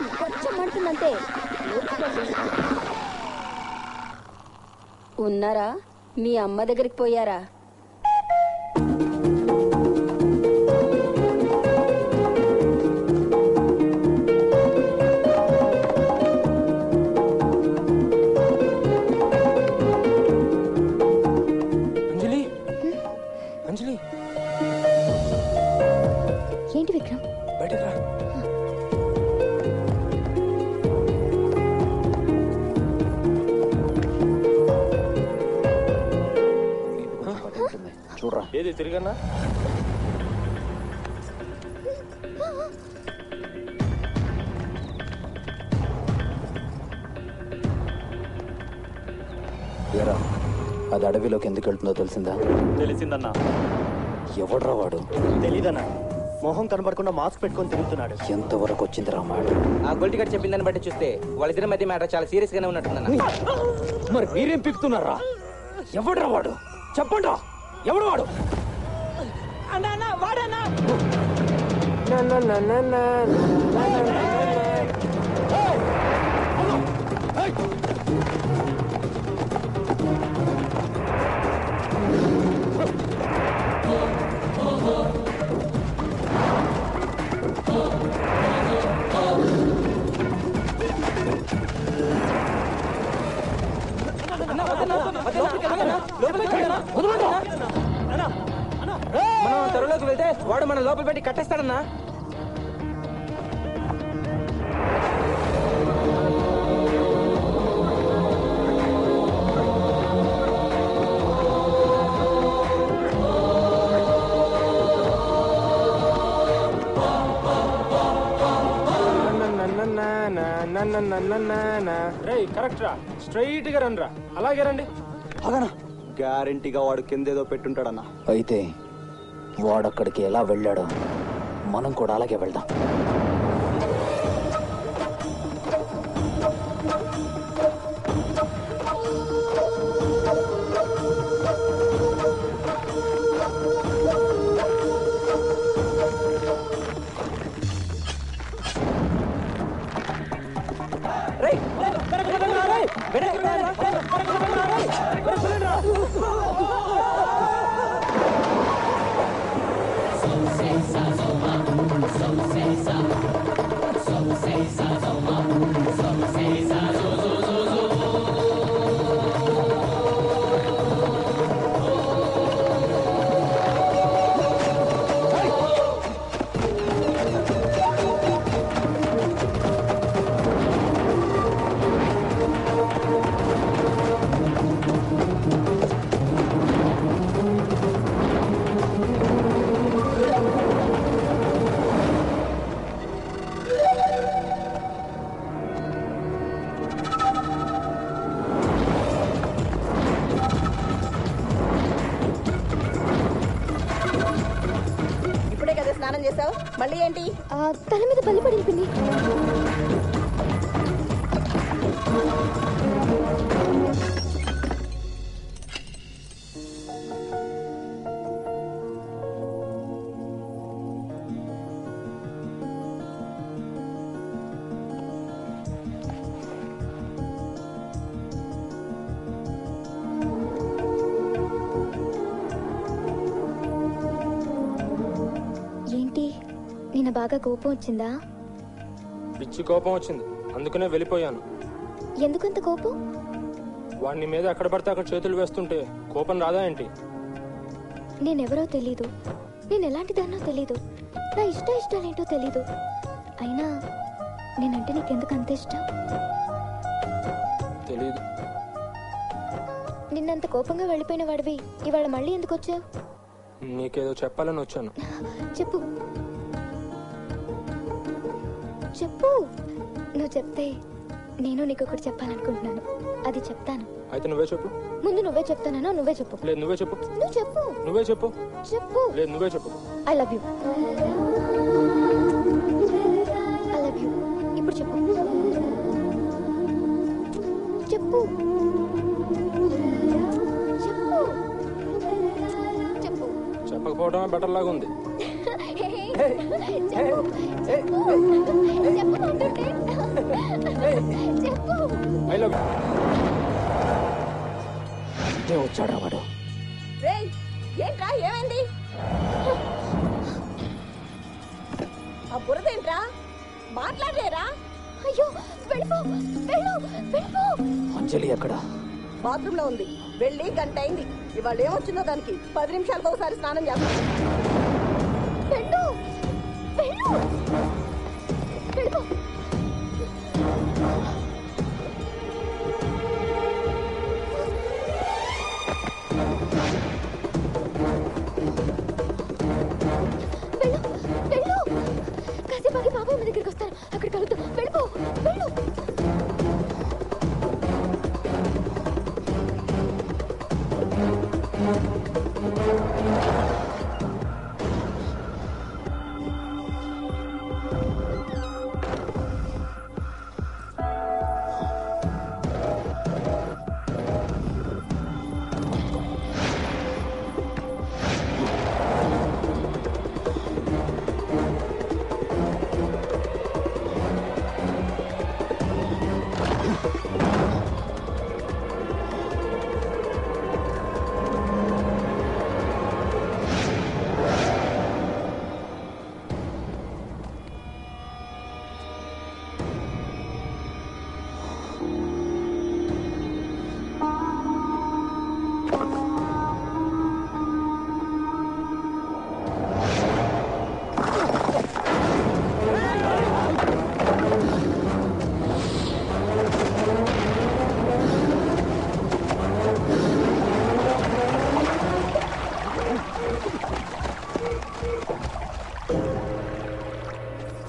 మంటుందంతే. ఉన్నారా? మీ అమ్మ దగ్గరికి పోయారా? అంజలి అంజలి ఏంటి విక్రమ్? బయటకు రా. చూడరా. ఏది తిరిగన్నా? ఏరా అది అడవిలోకి ఎందుకు వెళ్తుందో తెలిసిందా? తెలిసిందన్నా. ఎవడ్రా వాడు? తెలీదన్నా. మొహం కనబడకుండా మాస్క్ పెట్టుకొని తిరుగుతున్నాడు. ఎంతవరకు వచ్చిందిరా మాట? ఆ గొల్టి గారు చెప్పిన దాన్ని బట్టి చూస్తే వాళ్ళిద్దరి మధ్య మ్యాటర్ చాలా సీరియస్ గానే ఉన్నట్టుందన్న. మరి మీరేం పిక్తున్నారా? ఎవడ్రా వాడు? చెప్పండి. ఎవడు వాడు? వాడన్నా మనం త్వరలోకి వెళ్తే వాడు మన లోపల పెట్టి కట్టేస్తాడన్నా. కరెక్ట్ రా. స్ట్రైట్ గా రండి రా. అలాగే రండి. గ్యారంటీగా వాడు కిందేదో పెట్టుంటాడన్నా. అయితే వాడక్కడికి ఎలా వెళ్ళాడో మనం కూడా అలాగే వెళ్దాం. ఇప్పుడే కదా స్నానం చేసావు, మళ్ళీ ఏంటి? తల మీద బల్లి పడింది. ఏంటి నిన్న బాగా కోపం వచ్చిందా? పిచ్చి కోపం వచ్చింది, అందుకనే వెళ్ళిపోయాను. ఎందుకంత కోపం? వాడిని మీద ఎక్కడ పడితే అక్కడ చేతులు వేస్తుంటే కోపం రాదా ఏంటి? నేనెవరో తెలీదు, నేను ఎలాంటి దాన్నో తెలీదు, నా ఇష్టాలేంటో తెలీదు. అయినా నేనంటే నీకెందుకు అంత ఇష్టం? తెలీదు. నిన్నంత కోపంగా వెళ్ళిపోయిన వాడివి ఇవాళ మళ్ళీ ఎందుకు వచ్చావు? నీకేదో చెప్పాలని వచ్చాను. చెప్పు చెప్పు. నువ్వు చెప్తే నేను నీకు ఒకటి చెప్పాలనుకుంటున్నాను, అది చెప్తాను. అయితే నువ్వే చెప్పు. ముందు నువ్వే చెప్తానో నువ్వే చెప్పు. లేదు నువ్వే చెప్పు. నువ్వు చెప్పు. నువ్వే చెప్పు. చెప్పు. లేదు నువ్వే చెప్పు. I love you. I love you. ఇప్పుడు చెప్పు. చెప్పు చెప్పు చెప్పు. చెప్పకపోవడమే బెటర్ లాగా ఉంది. I love you. అంటే వచ్చాడా వాడు? రేయ్, ఏంట్రా ఏమైంది? ఆ బురదేంట్రా? మాట్లాడలేరా? అయ్యో వెళ్ళిపో, వెళ్ళు, వెళ్ళిపో. అంజలి ఎక్కడ? బాత్రూమ్ లో ఉంది, వెళ్ళి గంట అయింది. ఇవాళ ఏమొచ్చిందో దానికి 10 నిమిషాలకు ఒకసారి స్నానం చేస్తాను. వెళ్ళు, వెళ్ళు, వెళ్ళిపో. కాసేపాకి బాబాయ్ మీ దగ్గరికి వస్తాను, అక్కడ కలుద్దాం. వెళ్ళిపో, వెళ్ళు.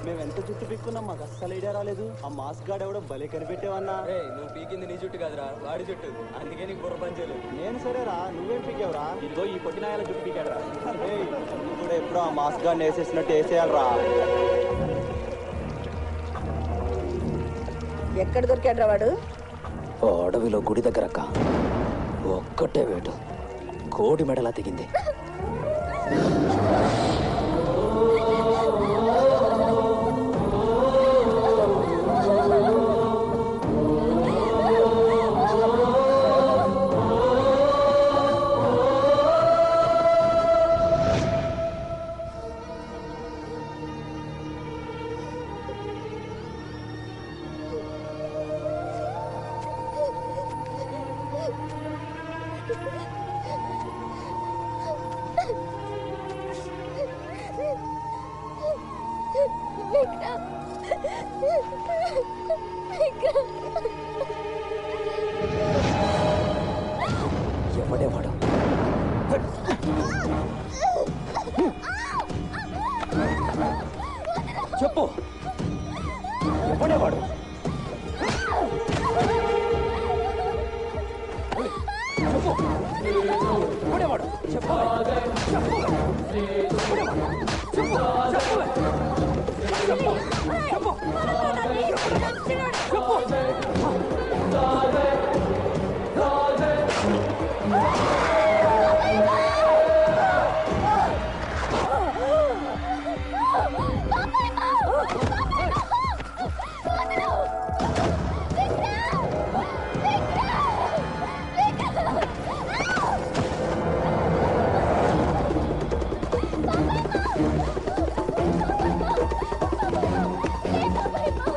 మేము ఎంత జుట్టు పిక్కున్నాం, మాకు అస్సలు ఐడియా రాలేదు. ఆ మాస్క్ గార్డ్ ఎవడో భలే కనిపెట్టేవన్నా. నువ్వు పీకింది నీ జుట్టు కాదురా, వాడి జుట్టు. అందుకే నీకు బుర్ర పనిచేయలేదు. నేను సరేరా, నువ్వేం పీకేవరా? ఇదిగో ఈ పొట్టినాయాల జుట్టు పీకాడరా. నువ్వు కూడా ఎప్పుడో ఆ మాస్క్ గార్డ్ వేసేసినట్టు వేసేయాలరా. ఎక్కడ దొరికాడ్రా వాడు? ఓ అడవిలో గుడి దగ్గర అక్క. ఒక్కటే వేటు కోడి మెడలా తెగింది. ఎవడేవాడు? చెప్పు, ఎవడేవాడు? చెప్పు, ఎవడేవాడు? చెప్పు, చెప్పు, ఎవడేవాడు? చెప్పు, చెప్పు, చెప్పు,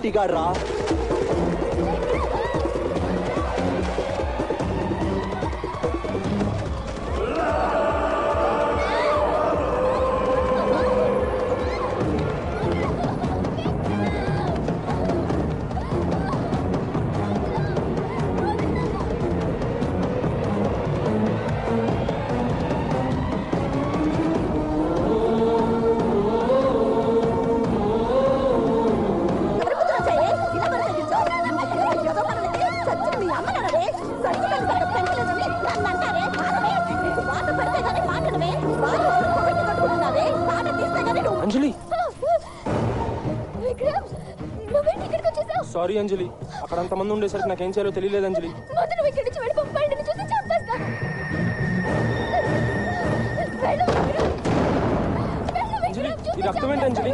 పొట్టిగాడు రా. అంజలి సారీ అంజలి, అక్కడ అంతమంది ఉండేసరికి నాకేం చేయాలో తెలియలేదు అంజలి. అంజలి ఈ రక్తం ఏంటి అంజలి?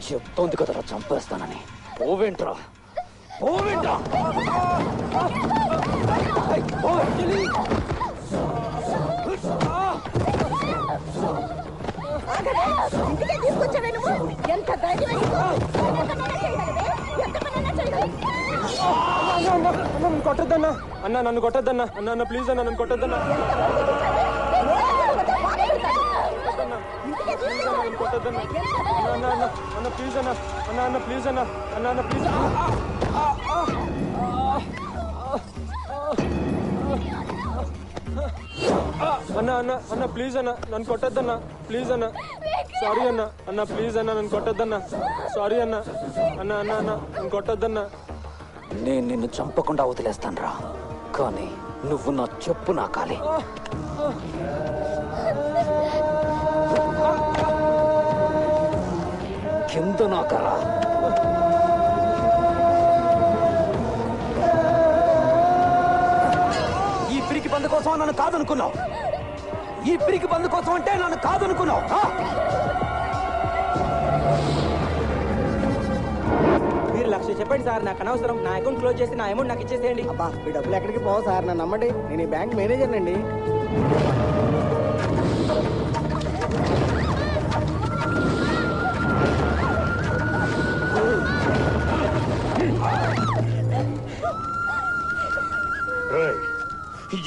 చెప్తోంది కదరా చంపేస్తానని. పోవేంట్రా పోవేంట్రా? తీసుకొచ్చావే నువ్వు? ఎంత ధైర్యం! నన్ను కొట్టద్దన్నా అన్న, నన్ను కొట్టద్దన్నా అన్న, అన్న ప్లీజ్ అన్న, నన్ను కొట్టద్దన్నా. కొట్టద్దన్నా అన్న, అన్న అన్న ప్లీజ్ అన్న, అన్న అన్న ప్లీజ్ అన్న, అన్న అన్న ప్లీజ్. అన్న అన్న అన్న ప్లీజ్ అన్న, నన్ను కొట్టద్దన్నా ప్లీజ్ అన్న. సారీ అన్న, అన్న ప్లీజ్ అన్న, నన్ను కొట్టద్దన్నా. సారీ అన్న, అన్న అన్న అన్న నన్ను కొట్టద్దన్నా. నేను నిన్ను చంపకుండా వదిలేస్తాను రా, కానీ నువ్వు నా చెప్పు నాకాలి. కింద నాకరా. ఈ పిరికి బంధు కోసం నన్ను కాదనుకున్నావు, ఈ పిరికి బంధు కోసం అంటే నన్ను కాదనుకున్నావు. మీరు లక్ష చెప్పండి సార్, నాకు అనవసరం. నా అకౌంట్ క్లోజ్ చేసి నా అమౌంట్ నాకు ఇచ్చేసేయండి. అబ్బా ఈ డబ్బులు ఎక్కడికి పోవు సార్, నన్ను నమ్మండి, నేను ఈ బ్యాంక్ మేనేజర్ అండి.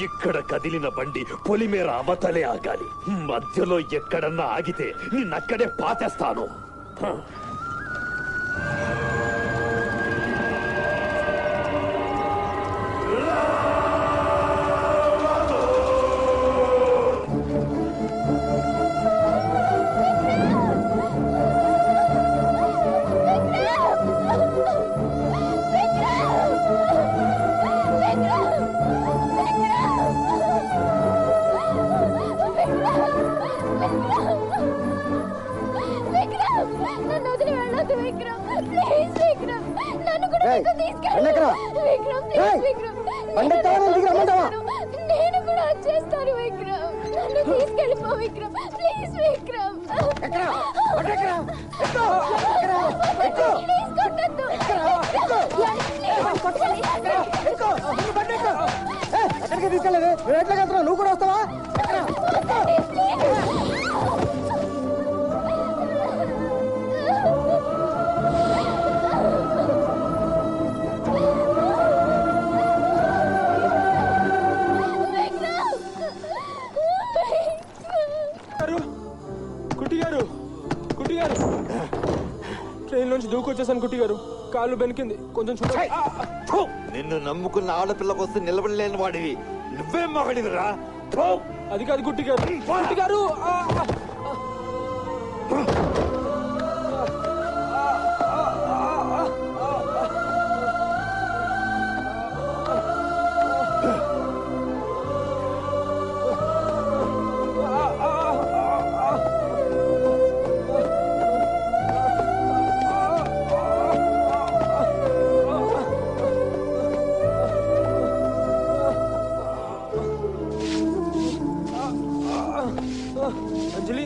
ఇక్కడ కదిలిన బండి పొలిమేర అవతలే ఆగాలి. మధ్యలో ఎక్కడన్నా ఆగితే నిన్నక్కడే పాతేస్తాను. నేను కూడా వచ్చేస్తాను విక్రమ్, నన్ను తీసుకెళ్ళిపో విక్రమ్, ప్లీజ్ విక్రమ్. ప్లీజ్ కొట్టద్దు. ఎక్కడికి తీసుకెళ్ళలేదు, నువ్వు ఎట్లా వెళ్తున్నావు? నువ్వు కూడా వస్తావా? ట్రైన్ నుంచి దూకొచ్చేసాను కుట్టి గారు, కాళ్ళు బెనికింది, కొంచెం చూడండి. నిన్ను నమ్ముకున్న ఆడపిల్లకి వస్తే నిలబడలేని వాడివి, నువ్వేం మగడివిరా? అది కాదు కుట్టి గారు, కుట్టి గారు. అంజలి,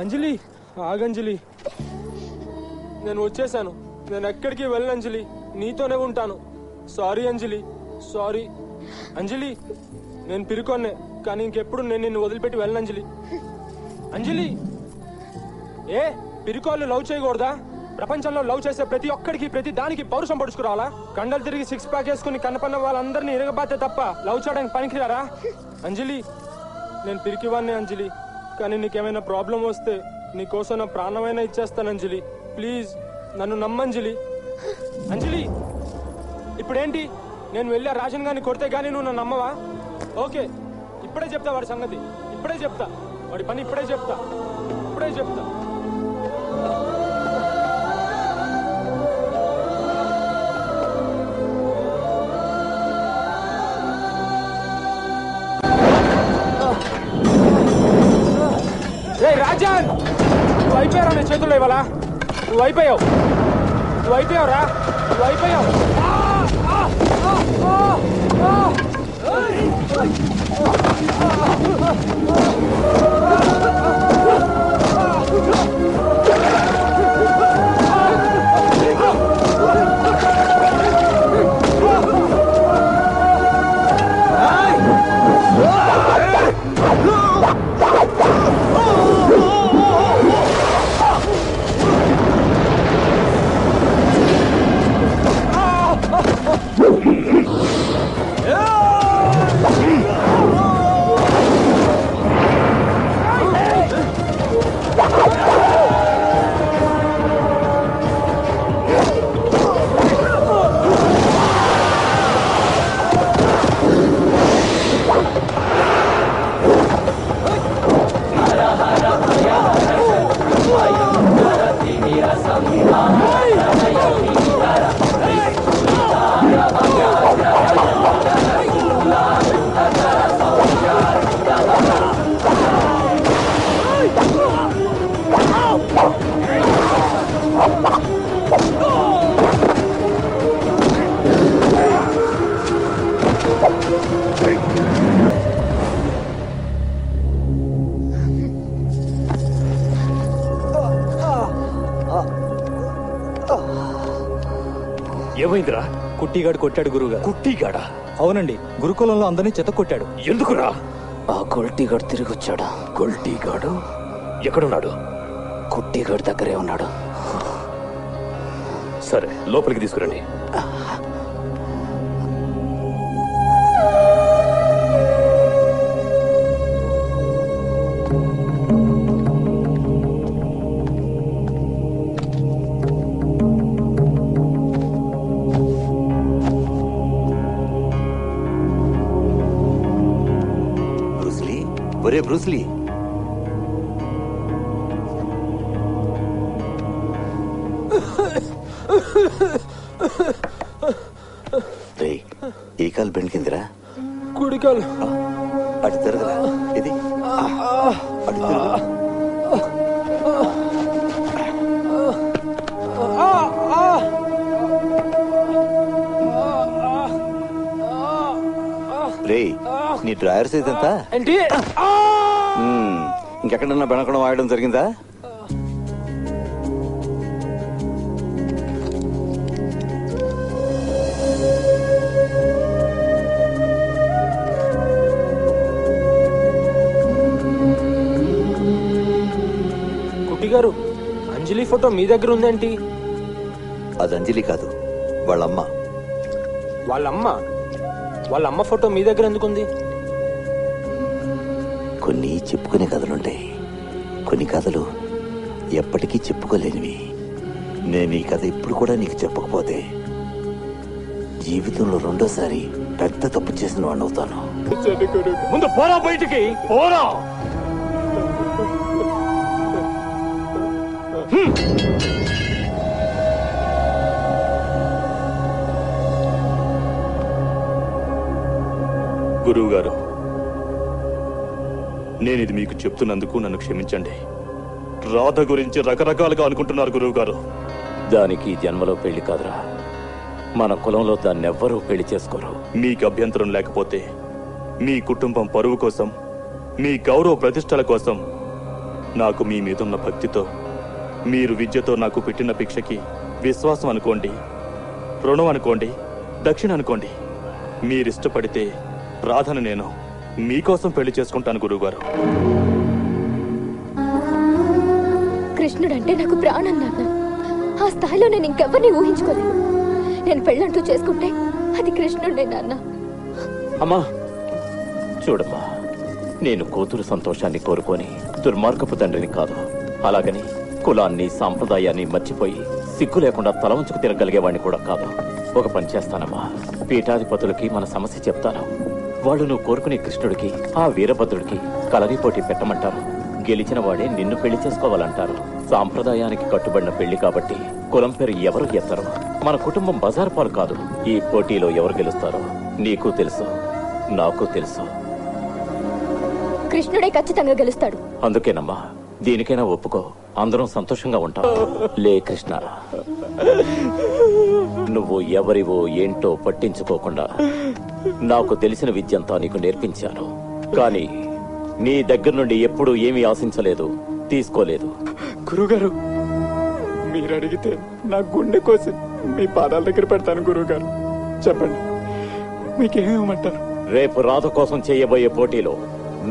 అంజలి ఆగంజలి, నేను వచ్చేసాను, నేను ఎక్కడికి వెళ్ళను అంజలి, నీతోనే ఉంటాను. సారీ అంజలి, సారీ అంజలి, నేను పిరుకొన్నే, కానీ ఇంకెప్పుడు నేను నిన్ను వదిలిపెట్టి వెళ్ళను అంజలి. అంజలి ఏ పిరికోళ్ళు లవ్ చేయకూడదా? ప్రపంచంలో లవ్ చేసే ప్రతి ఒక్కడికి ప్రతి దానికి పౌరుషం పడుచుకురావాలా? కండలు తిరిగి 6 ప్యాక్ వేసుకుని కన్నపన్న వాళ్ళందరినీ ఇరగబాతే తప్ప లవ్ చేయడానికి పనికిరారా? అంజలి నేను పిరికివాన్ని అంజలి, కానీ నీకేమైనా ప్రాబ్లం వస్తే నీకోసం నా ప్రాణమైనా ఇచ్చేస్తాను అంజలి. ప్లీజ్ నన్ను నమ్మంజలి. అంజలి ఇప్పుడేంటి, నేను వెళ్ళా రాజన్ గారిని కొడితే గానీ నువ్వు నన్ను నమ్మవా? ఓకే ఇప్పుడే చెప్తా వాడి సంగతి, ఇప్పుడే చెప్తా వాడి పని, ఇప్పుడే చెప్తా. రే రాజన్, నువ్వు అయిపోయావు నీ చేతుల్లో ఇవ్వాలా? నువ్వు అయిపోయావు రా, నువ్వు అయిపోయావు. ఏమైందిరా? కుట్టిగాడు కొట్టాడు గురువుగారు. కుట్టిగాడా? అవునండి, గురుకులంలో అందరినీ చెత్త కొట్టాడు. ఎందుకురా? ఆ గొల్టీగాడు తిరిగి వచ్చాడు. గొల్టీగాడు ఎక్కడున్నాడు? కుట్టిగాడి దగ్గరే ఉన్నాడు. సరే లోపలికి తీసుకురండి. ఒరే బ్రూస్లీ, ఏ కాలు బెండ్ కిందిరా? కుడికాలు. అటు తిరగరా, ఇది అటు తిరగరా. రే నీ డ్రైవర్ సైజ్ ఎంత? ఇంకెక్కడన్నా బెనకడం వాడడం జరిగిందా? కుట్టి గారు, అంజలి ఫోటో మీ దగ్గర ఉందేంటి? అది అంజలి కాదు, వాళ్ళమ్మ. వాళ్ళమ్మ ఫోటో మీ దగ్గర ఎందుకుంది? కొన్ని చెప్పుకునే కథలుంటాయి, కొన్ని కథలు ఎప్పటికీ చెప్పుకోలేనివి. నేను ఈ కథ ఇప్పుడు కూడా నీకు చెప్పకపోతే జీవితంలో రెండోసారి పెద్ద తప్పు చేసిన వాడిని అవుతాను. ముందు పోరా బయటికి, పోరా. గురువు గారు, నేను ఇది మీకు చెప్తున్నందుకు నన్ను క్షమించండి. రాధ గురించి రకరకాలుగా అనుకుంటున్నారు గురువు గారు. దానికి జన్మలో పెళ్లి కాదురా, మన కులంలో దాన్ని ఎవ్వరూ పెళ్లి చేసుకోరు. మీకు అభ్యంతరం లేకపోతే మీ కుటుంబం పరువు కోసం, మీ గౌరవ ప్రతిష్టల కోసం, నాకు మీ మీదున్న భక్తితో, మీరు విద్యతో నాకు పెట్టిన భిక్షకి విశ్వాసం అనుకోండి, రుణం అనుకోండి, దక్షిణ అనుకోండి. మీరిష్టపడితే రాధను నేను మీకోసం పెళ్లి చేసుకుంటాను గురువుగారు. కృష్ణుడంటే నాకు ప్రాణం నాన్న. ఆ స్థాయిలో నేను ఇంకెవరిని ఊహించుకోలేను. నేను పెళ్ళంటూ చేసుకుంటే అది కృష్ణుడే నాన్న. అమ్మా చూడమ్మా, నేను కూతురు సంతోషాన్ని కోరుకొని దుర్మార్గపు తండ్రిని కాదు. అలాగని కులాన్ని సాంప్రదాయాన్ని మర్చిపోయి సిగ్గు లేకుండా తల ఉంచుకు తిరగలిగేవాడిని కూడా కాదు. ఒక పని చేస్తానమ్మా, పీఠాధిపతులకి మన సమస్య చెప్తాను. వాళ్ళు నువ్వు కోరుకునే కృష్ణుడికి ఆ వీరభద్రుడికి కలరీ పోటీ పెట్టమంటారు. గెలిచిన వాడే నిన్ను పెళ్లి చేసుకోవాలంటారు. సాంప్రదాయానికి కట్టుబడిన పెళ్లి కాబట్టి కులం పేరు ఎవరు ఎత్తరు. మన కుటుంబం బజారు పాలు కాదు. ఈ పోటీలో ఎవరు గెలుస్తారో నీకు తెలుసు, నాకు తెలుసు. కృష్ణుడే ఖచ్చితంగా గెలుస్తాడు. అందుకేనమ్మా, దీనికైనా ఒప్పుకో, అందరం సంతోషంగా ఉంటాం. లే కృష్ణ, నువ్వు ఎవరివో ఏంటో పట్టించుకోకుండా నాకు తెలిసిన విద్యంతా నీకు నేర్పించాను. కానీ నీ దగ్గర నుండి ఎప్పుడూ ఏమీ ఆశించలేదు, తీసుకోలేదు. గురుగారు, మీరు అడిగితే నా గుండె కోసి మీ పాదాల దగ్గర పెడతాను. గురుగారు చెప్పండి, మీకేమివ్వమంటారు? రేపు రాధ కోసం చేయబోయే పోటీలో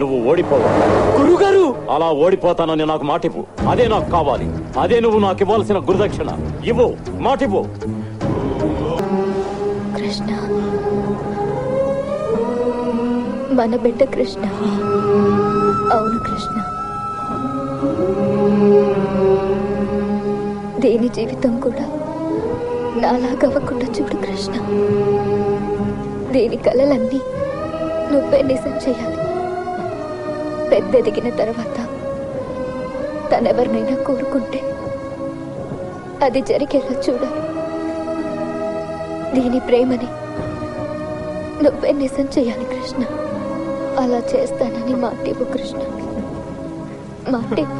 నువ్వు ఓడిపోవాలి. గురుగారు, అలా ఓడిపోతానని నాకు మాటివ్వు. అదే నాకు కావాలి. అదే నువ్వు నాకు ఇవ్వాల్సిన గురుదక్షిణ. ఇవ్వు, మాటివ్వు. కృష్ణ, మన బిడ్డ కృష్ణ. అవును కృష్ణ, దేని జీవితం కూడా నాలాగవ్వకుండా చూడు కృష్ణ. దేని కలలన్నీ నువ్వే నిజం చేయాలి. పెద్దెదిగిన తర్వాత తనెవరినైనా కోరుకుంటే అది జరిగేలా చూడాలి. దీని ప్రేమని నువ్వే నిజం చేయాలి కృష్ణ. అలా చేస్తానని మాటివ్వు కృష్ణ, మాటివ్వు.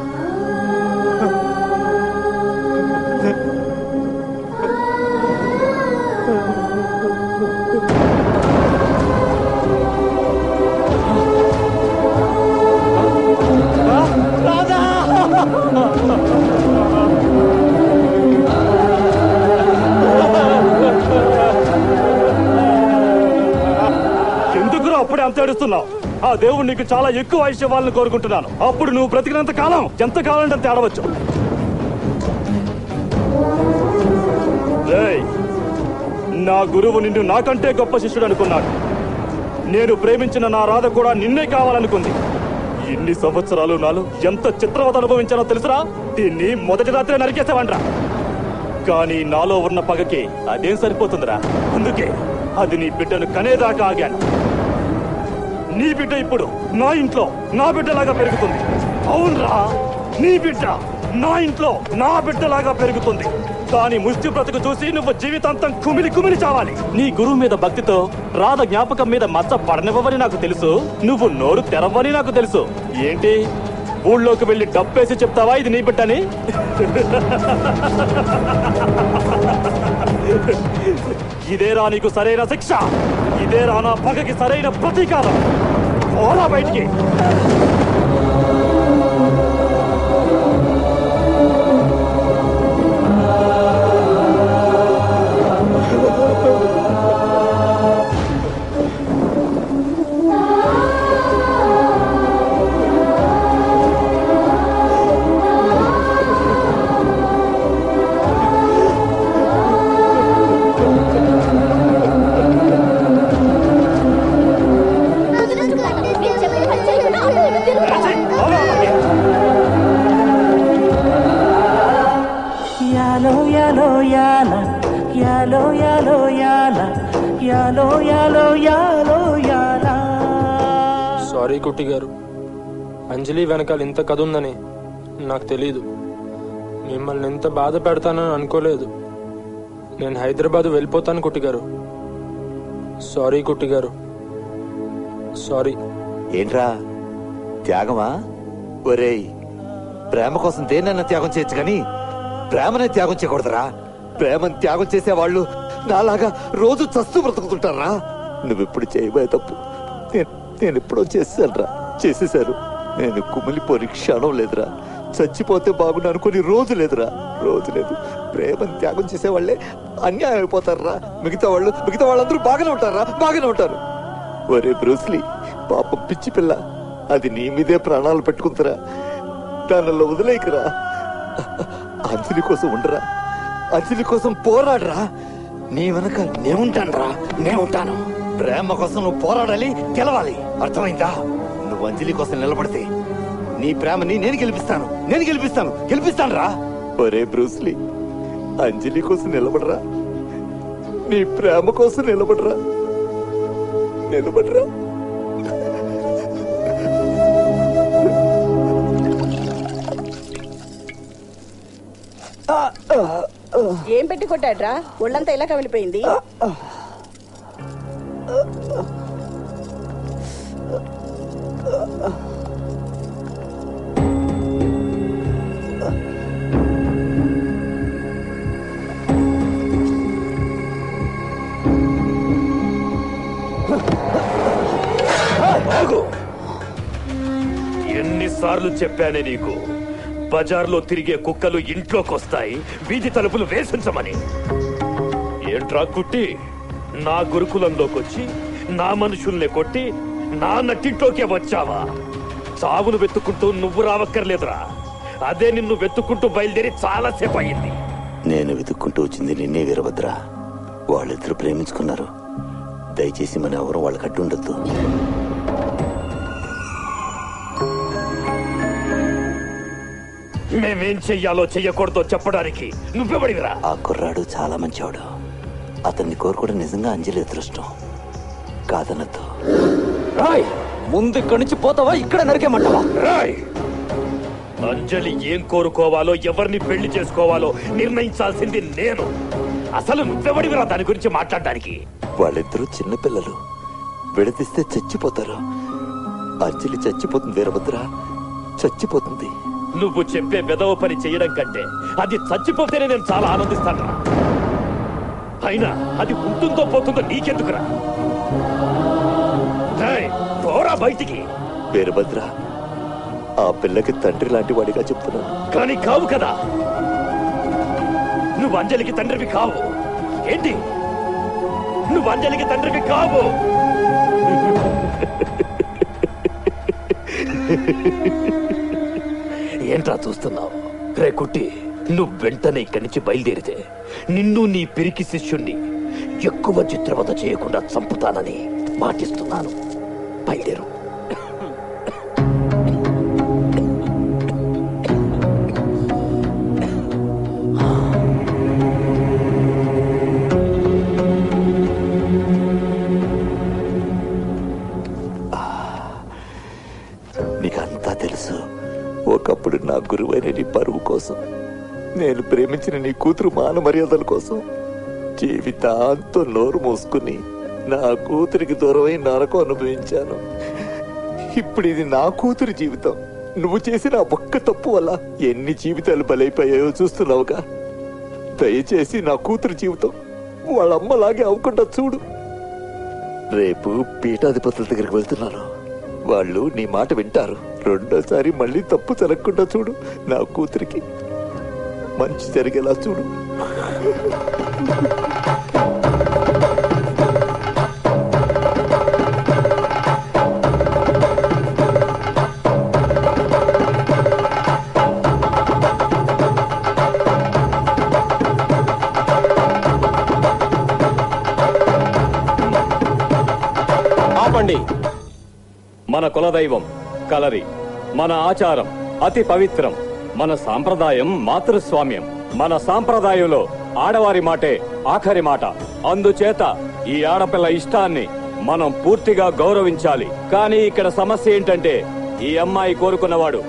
ఎందుకురా అప్పుడే అంత ఏడుస్తున్నావు? ఆ దేవుడు నీకు చాలా ఎక్కువ ఆయుష్ ఇవ్వాలని కోరుకుంటున్నాను. అప్పుడు నువ్వు బ్రతికినంత కాలం, ఎంత కాలం అంటే ఆడవచ్చు. నా గురువు నిన్ను నాకంటే గొప్ప శిష్యుడు అనుకున్నాడు. నేను ప్రేమించిన నా రాధ కూడా నిన్నే కావాలనుకుంది. ఇన్ని సంవత్సరాలు నాలో ఎంత చిత్రవత అనుభవించానో తెలుసురా? దీన్ని మొదటి రాత్రే నరికేసావంట్రా. కానీ నాలో ఉన్న పగకి అదేం సరిపోతుందిరా. అందుకే అది నీ బిడ్డను కనేదాకా ఆగాను. నీ బిడ్డ ఇప్పుడు నా ఇంట్లో నా బిడ్డలాగా పెరుగుతుంది. అవునరా, నీ బిడ్డ నా ఇంట్లో నా బిడ్డలాగా పెరుగుతుంది. దాని ముష్టి బ్రతుకు చూసి నువ్వు జీవితాంతం కుమిలి కుమిలి చావాలి. నీ గురువు మీద భక్తితో రాధ జ్ఞాపకం మీద మచ్చ పడనివ్వవని నాకు తెలుసు. నువ్వు నోరు తెరవని నాకు తెలుసు. ఏంటి, ఊళ్ళోకి వెళ్ళి డబ్బేసి చెప్తావా ఇది నీ బిడ్డని? ఇదేరా నీకు సరైన శిక్ష. ఇదేరా నా పగకి సరైన ప్రతీకారం. పోరా బయటికి. సారీ కుట్టి గారు, అంజలి వెనకాల ఇంత కథ ఉందని నాకు తెలీదు. మిమ్మల్ని ఎంత బాధ పెడతానని అనుకోలేదు. నేను హైదరాబాద్ వెళ్ళిపోతాను కుట్టి గారు. సారీ కుట్టి గారు, సారీ. ఏంట్రా త్యాగమా? ఒరేయ్, ప్రేమ కోసం దేన్నైనా త్యాగం చేయొచ్చు కానీ ప్రేమనే త్యాగం చేయకూడదురా. ప్రేమను త్యాగం చేసేవాళ్ళు నాలాగా రోజు చస్తూ బ్రతుకుతుంటారా? నువ్వెప్పుడు చేయబోయే తప్పు నేను ఎప్పుడో చేశానురా, చేసేశాను. నేను కుమిలిపోని క్షణం లేదురా. చచ్చిపోతే బాగుండు అనుకుని రోజు లేదురా, రోజు లేదు. ప్రేమను త్యాగం చేసేవాళ్లే అన్యాయం అయిపోతారా. మిగతా వాళ్ళందరూ బాగానే ఉంటారా, బాగానే ఉంటారు. ఒరే బ్రూస్లీ, పాపం పిచ్చి పిల్ల, అది నీ మీదే ప్రాణాలు పెట్టుకుంటారా. దానిలో వదిలేయకురా. అంజలి కోసం ఉండరా, అంజలి కోసం పోరాడరా. నీ వెనక నేనుంటాను. ప్రేమ కోసం నువ్వు పోరాడాలి, గెలవాలి. అర్థమైందా? నువ్వు అంజలి కోసం నిలబడితే నీ ప్రేమని నేను గెలిపిస్తాను రా. ఒరే బ్రూస్లీ, అంజలి కోసం నిలబడరా, నీ ప్రేమ కోసం నిలబడరా. ఏం పెట్టి కొట్టాడ్రా? ఒళ్ళంతా ఇలా కమిలిపోయింది. ఎన్నిసార్లు చెప్పానే నీకు, బజార్లో తిరిగే కుక్కలు ఇంట్లోకి వస్తాయి, వీధి తలుపులు వేసించమని. ఏంట్రా కుట్టి, నా గురుకులంలోకి వచ్చి నా మనుషుల్ని కొట్టి నా నట్టింట్లోకే వచ్చావా? చావును వెతుక్కుంటూ నువ్వు రావక్కర్లేదురా, అదే నిన్ను వెతుక్కుంటూ బయలుదేరి చాలాసేపు అయింది. నేను వెతుక్కుంటూ వచ్చింది నిన్నే వీరభద్ర. వాళ్ళిద్దరూ ప్రేమించుకున్నారు. దయచేసి మన ఎవరు వాళ్ళకి అడ్డుండొద్దు. మేమేం చెయ్యాలో చెయ్యకూడదో చెప్పడానికి నువ్వెవడివిరా? ఆ కుర్రాడు చాలా మంచివాడు. అతన్ని కోరుకోవడం నిజంగా అంజలి అదృష్టం. కాదనద్దు. రాయ్, ముందు ఇక్కడి నుంచి పోతావా, ఇక్కడ నరికేమంటావా? రాయ్, అంజలి ఏం కోరుకోవాలో, ఎవరిని పెళ్లి చేసుకోవాలో నిర్ణయించాల్సింది నేను. అసలు నువ్వెవడివిరా దాని గురించి మాట్లాడడానికి? వాళ్ళిద్దరూ చిన్నపిల్లలు, విడదీస్తే చచ్చిపోతారు. అంజలి చచ్చిపోతుంది వీరభద్ర, చచ్చిపోతుంది. నువ్వు చెప్పే బెదవ పని చేయడం కంటే అది చచ్చిపోతేనే నేను చాలా ఆనందిస్తాను. అయినా అది ఉంటుందో పోతుందో నీకెందుకురా? పోరా బయటికి. వీరభద్ర, ఆ పిల్లకి తండ్రి లాంటి వాడిగా చెప్తున్నాను. కానీ కావు కదా, నువ్వు అంజలికి తండ్రివి కావు. ఏంటి, నువ్వు అంజలికి తండ్రివి కావు. ఏంట్రా చూస్తున్నావు? రే కుట్టి, నువ్వు వెంటనే ఇక్కడి నుంచి బయలుదేరితే నిన్ను నీ పిరికి శిష్యుణ్ణి ఎక్కువ చిత్రవద చేయకుండా చంపుతానని మాటిస్తున్నాను. బయలుదేరు. నీకంతా తెలుసు. ఒకప్పుడు నా గురువైన నీ పరువు కోసం, నేను ప్రేమించిన నీ కూతురు మాన మర్యాదల కోసం జీవితాంతో నోరు మోసుకుని నా కూతురికి దూరమై నరకం అనుభవించాను. ఇప్పుడు ఇది నా కూతురి జీవితం. నువ్వు చేసిన ఒక్క తప్పు వల్ల ఎన్ని జీవితాలు బలైపోయాయో చూస్తున్నావుగా. దయచేసి నా కూతురు జీవితం వాళ్ళమ్మలాగే అవ్వకుండా చూడు. రేపు పీఠాధిపతుల దగ్గరికి వెళ్తున్నాను. వాళ్ళు నీ మాట వింటారు. రెండోసారి మళ్ళీ తప్పు జరగకుండా చూడు. నా కూతురికి మంచి జరిగేలా చూడు. ఆపండి. మన కులదైవం కలరి, మన ఆచారం అతి పవిత్రం, మన సాంప్రదాయం మాతృస్వామ్యం. మన సాంప్రదాయంలో ఆడవారి మాటే ఆఖరి మాట. అందుచేత ఈ ఆడపిల్ల ఇష్టాన్ని మనం పూర్తిగా గౌరవించాలి. కానీ ఇక్కడ సమస్య ఏంటంటే, ఈ అమ్మాయి కోరుకున్నవాడు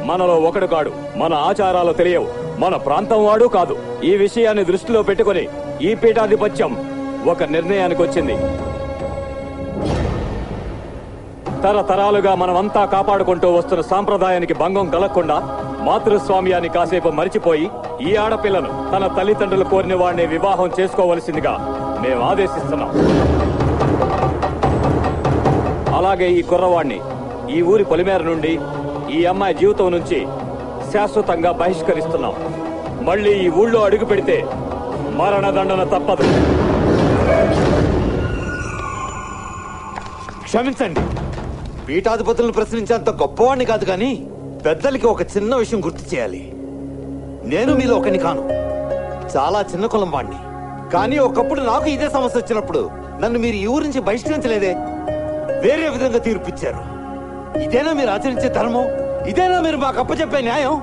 మనలో ఒకడు కాడు. మన ఆచారాలు తెలియవు, మన ప్రాంతం వాడు కాదు. ఈ విషయాన్ని దృష్టిలో పెట్టుకుని ఈ పీఠాధిపత్యం ఒక నిర్ణయానికి వచ్చింది. తరతరాలుగా మనమంతా కాపాడుకుంటూ వస్తున్న సాంప్రదాయానికి భంగం కలగకుండా మాతృస్వామ్యాన్ని కాసేపు మరిచిపోయి ఈ ఆడపిల్లను తన తల్లిదండ్రులు కోరిన వాడిని వివాహం చేసుకోవలసిందిగా మేము ఆదేశిస్తున్నాం. అలాగే ఈ కుర్రవాణ్ణి ఈ ఊరి పొలిమేర నుండి ఈ అమ్మాయి జీవితం నుంచి శాశ్వతంగా బహిష్కరిస్తున్నాం. మళ్ళీ ఈ ఊళ్ళో అడుగు పెడితే మరణదండన తప్పదు. క్షమించండి, పీఠాధిపతులను ప్రశ్నించేంత గొప్పవాణ్ణి కాదు, కానీ పెద్దలకి ఒక చిన్న విషయం గుర్తు చేయాలి. నేను మీలో ఒకని కాను, చాలా చిన్న కులం వాడిని. కానీ ఒకప్పుడు నాకు ఇదే సమస్య వచ్చినప్పుడు నన్ను మీరు ఈ ఊరి నుంచి బహిష్కరించలేదే, వేరే విధంగా తీర్పిచ్చారు. ఇదేనా మీరు ఆచరించే ధర్మం? ఇదేనా మీరు మాకు అప్పచెప్పే న్యాయం?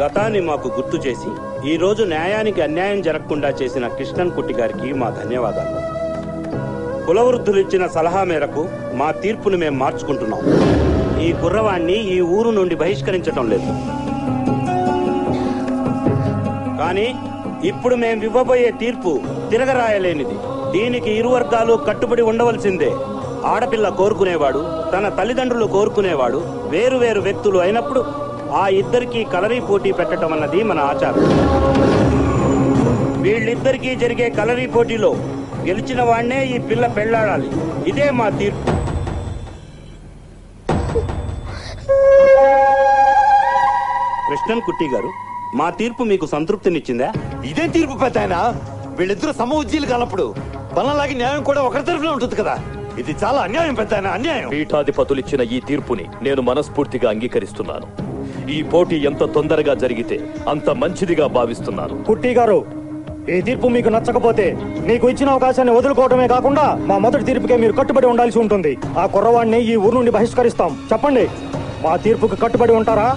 గతాన్ని మాకు గుర్తు చేసి ఈ రోజు న్యాయానికి అన్యాయం జరగకుండా చేసిన కృష్ణన్ కుట్టి గారికి మా ధన్యవాదాలు. కులవృద్ధులు ఇచ్చిన సలహా మేరకు మా తీర్పును మేము మార్చుకుంటున్నాం. ఈ కుర్రవాణ్ణి ఈ ఊరు నుండి బహిష్కరించడం లేదు. కానీ ఇప్పుడు మేము ఇవ్వబోయే తీర్పు తిరగరాయలేనిది. దీనికి ఇరు వర్గాలు కట్టుబడి ఉండవలసిందే. ఆడపిల్ల కోరుకునేవాడు, తన తల్లిదండ్రులు కోరుకునేవాడు వేరు వేరు వ్యక్తులు అయినప్పుడు ఆ ఇద్దరికి కలరీ పోటీ పెట్టడం అన్నది మన ఆచారం. వీళ్ళిద్దరికీ జరిగే కలరీ పోటీలో గెలిచిన వాడినే ఈ పిల్ల పెళ్లాడాలి. ఇదే మా తీర్పు. కృష్ణన్ కుట్టి గారు, మా తీర్పు మీకు సంతృప్తినిచ్చిందా? ఇదేం తీర్పు పెద్దాయన? వీళ్ళిద్దరూ సమ ఉజ్జీలు కానప్పుడు బలంలాగి న్యాయం కూడా ఒకరి తరఫున ఉంటుంది కదా. ఇది చాలా అన్యాయం పెద్దాయన, అన్యాయం. పీఠాధిపతులిచ్చిన ఈ తీర్పుని నేను మనస్ఫూర్తిగా అంగీకరిస్తున్నాను. ఈ పోటీ ఎంత తొందరగా జరిగితే అంత మంచిదిగా భావిస్తున్నాను. కుట్టి గారు, ఈ తీర్పు మీకు నచ్చకపోతే మీకు ఇచ్చిన అవకాశాన్ని వదులుకోవడమే కాకుండా మా మొదటి తీర్పుకే మీరు కట్టుబడి ఉండాల్సి ఉంటుంది. ఆ కుర్రవాడిని ఈ ఊరు నుండి బహిష్కరిస్తాం. చెప్పండి, మా తీర్పుకు కట్టుబడి ఉంటారా?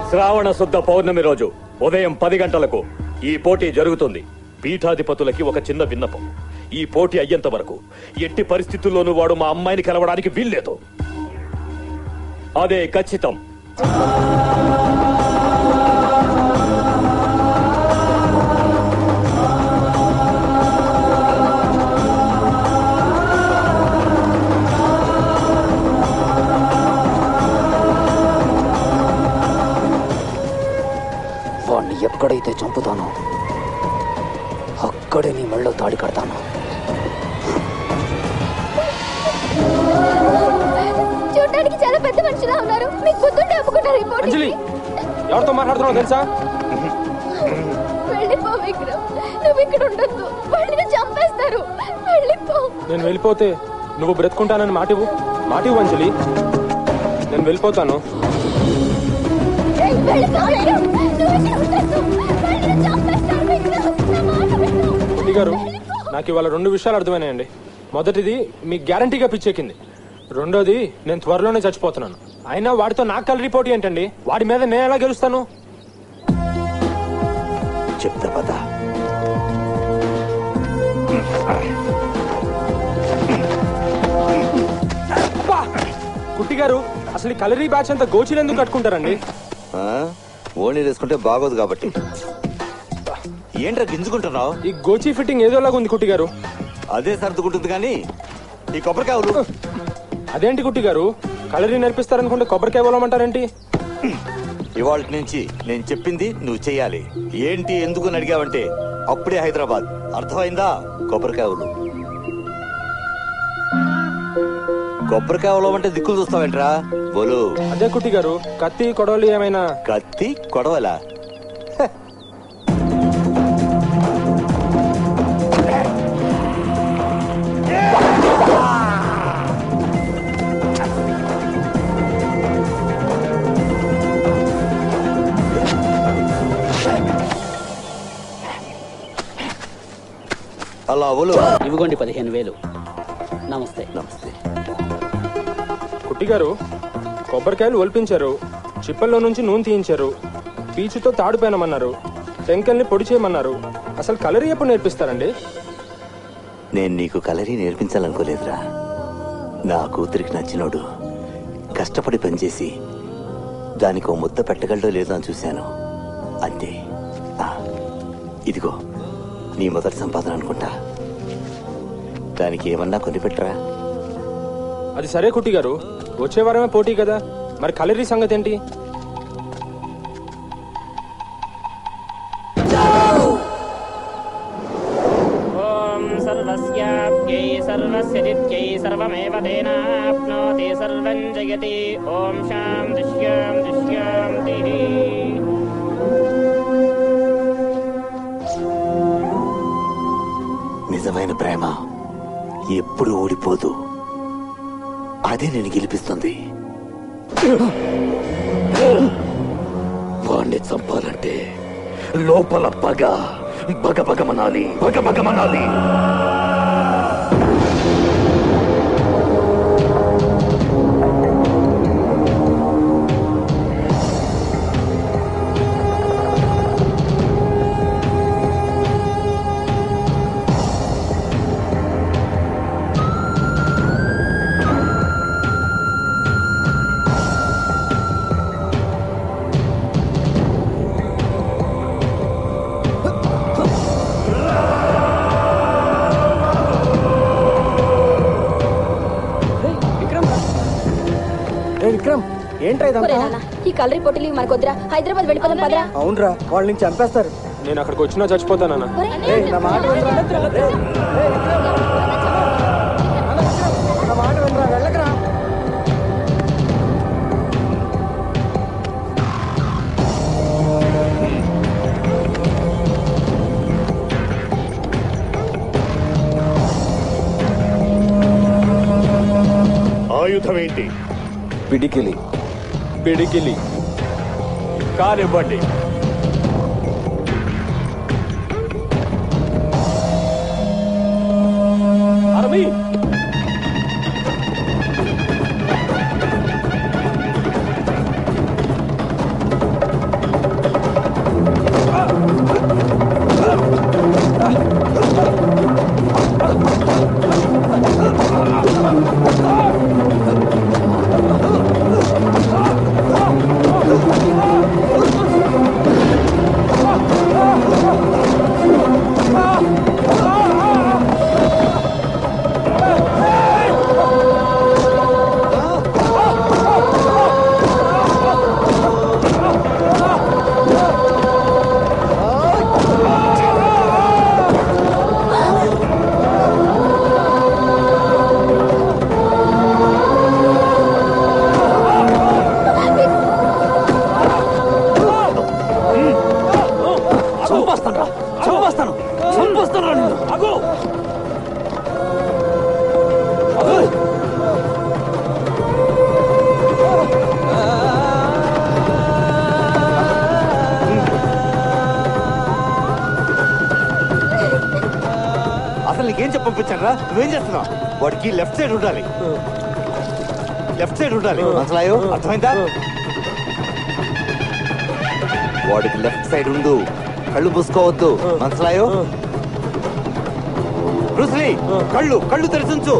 శ్రావణ శుద్ధ పౌర్ణమి రోజు ఉదయం 10 గంటలకు ఈ పోటీ జరుగుతుంది. పీఠాధిపతులకి ఒక చిన్న విన్నపం. ఈ పోటీ అయ్యేంత వరకు ఎట్టి పరిస్థితుల్లోనూ వాడు మా అమ్మాయిని కలవడానికి వీల్లేదు. అదే ఖచ్చితం. వాణ్ణి ఎక్కడైతే చంపుతానో అక్కడే నీ మెళ్ళో తాడి కడతాను. చూడడానికి చాలా పెద్ద మనుషులా ఉన్నారు. మీకు బుద్ధుంటే ఒప్పుకుంటారు ఈ పోటీకి? అంజలి, ఎవరితో మాట్లాడుతున్నావు తెలుసా? వెళ్ళిపో విక్రమ్, నువ్వు ఇక్కడ ఉండొద్దు. వాళ్ళని చంపేస్తారు. వెళ్ళిపో. నేను వెళ్ళిపోతే నువ్వు బ్రతుకుంటానని మాటివు. మాటివు అంజలి, నేను వెళ్ళిపోతాను. కుట్టి గారు, నాకు ఇవాళ 2 విషయాలు అర్థమైనాయండి. మొదటిది, మీకు గ్యారంటీగా పిచ్చెక్కింది. రెండోది, నేను త్వరలోనే చచ్చిపోతున్నాను. అయినా వాడితో నాకు కలరీ పోటీ ఏంటండి? వాడి మీద నేను ఎలా గెలుస్తాను? చెప్తా పద. కుట్టి గారు, అసలు ఈ కలరీ బ్యాచ్ అంతా గోచీలు ఎందుకు కట్టుకుంటారండి? ఓణీ వేసుకుంటే బాగోదు కాబట్టి. ఏంట్రా గింజుకుంటున్నావు? ఈ గోచీ ఫిట్టింగ్ ఏదోలాగా ఉంది కుట్టి గారు. అదే సర్దుకుంటుంది కానీ ఈ కొబ్బరికాయలు. అదేంటి కుట్టి గారు, కలరీ నేర్పిస్తారనుకుంటే కొబ్బరికాయ ఇవ్వమంటారేంటి? ఇవాళ నుంచి నేను చెప్పింది నువ్వు చెయ్యాలి. ఏంటి ఎందుకు అని అడిగావంటే అప్పుడే హైదరాబాద్. అర్థమైందా? కొబ్బరికాయలు కొబ్బరికాయలు అంటే దిక్కులు చూస్తావేంట్రా? బోలు. అదే కుట్టి గారు, కత్తి కొడవలి ఏమైనా? కత్తి కొడవలా? అలా బోలు. ఇవ్వగోండి 15,000. నమస్తే. నమస్తే. కుట్టి గారు, కొబ్బరికాయలు ఒలిపించారు, చిప్పల్లో నుంచి నూనె తీయించారు, పీచుతో తాడు పేనమన్నారు, టెంకల్ని పొడి చేయమన్నారు. అసలు కలరీ ఎప్పుడు నేర్పిస్తారండి? నేను నీకు కలరీ నేర్పించాలనుకోలేదురా. నా కూతురికి నచ్చినోడు కష్టపడి పనిచేసి దానికి ఓ ముద్ద పెట్టగలడో లేదో అని చూశాను. అంతే. ఇదిగో నీ మొదటి సంపాదన అనుకుంటా. దానికి ఏమన్నా కొనిపెట్టరా? అది సరే కుట్టి గారు, వచ్చే వారమే పోటీ కదా, మరి కలరీ సంగతి ఏంటి? ఓం సర్వస్యాప్యై సర్వస్యజిత్యై సర్వమేవ తేనాప్నోతి సర్వం జయతి. ఓం శాంతి శాంతి శాంతి. నిజమైన ప్రేమ ఎప్పుడు ఓడిపోదు, అదే నేను గెలిపిస్తుంది. వాణ్ణి చంపాలంటే లోపల పగ బగబగమనాలి, బగబగమనాలి. విక్రమ్ ఏంట్రా ఇదంతా? ఈ కలరీ పోటీలు మనకు వద్దురా, హైదరాబాద్ వెళ్ళిపోదాం పదరా. అవునరా, వాళ్ళు నుంచి చంపేస్తారు. నేను అక్కడికి వచ్చినా చచ్చిపోతానన్నా. నా మాట వినరా, నా మాట వినరా, వెళ్ళకరా. ఆయుధం ఏంటి? పిడికిలి. పిడికిలి కానివ్వండి. అరవి అసలు నీకేం చెప్పంపించారా? నువ్వేం చేస్తున్నావు? వాడికి లెఫ్ట్ సైడ్ ఉండాలి, లెఫ్ట్ సైడ్ ఉండాలి. అసలు అర్థమైందా? వాడికి లెఫ్ట్ సైడ్ ఉండు, కళ్ళు మూసుకోవద్దు. మనసులాయో బ్రూస్లీ, కళ్ళు కళ్ళు తెరిచుంచు.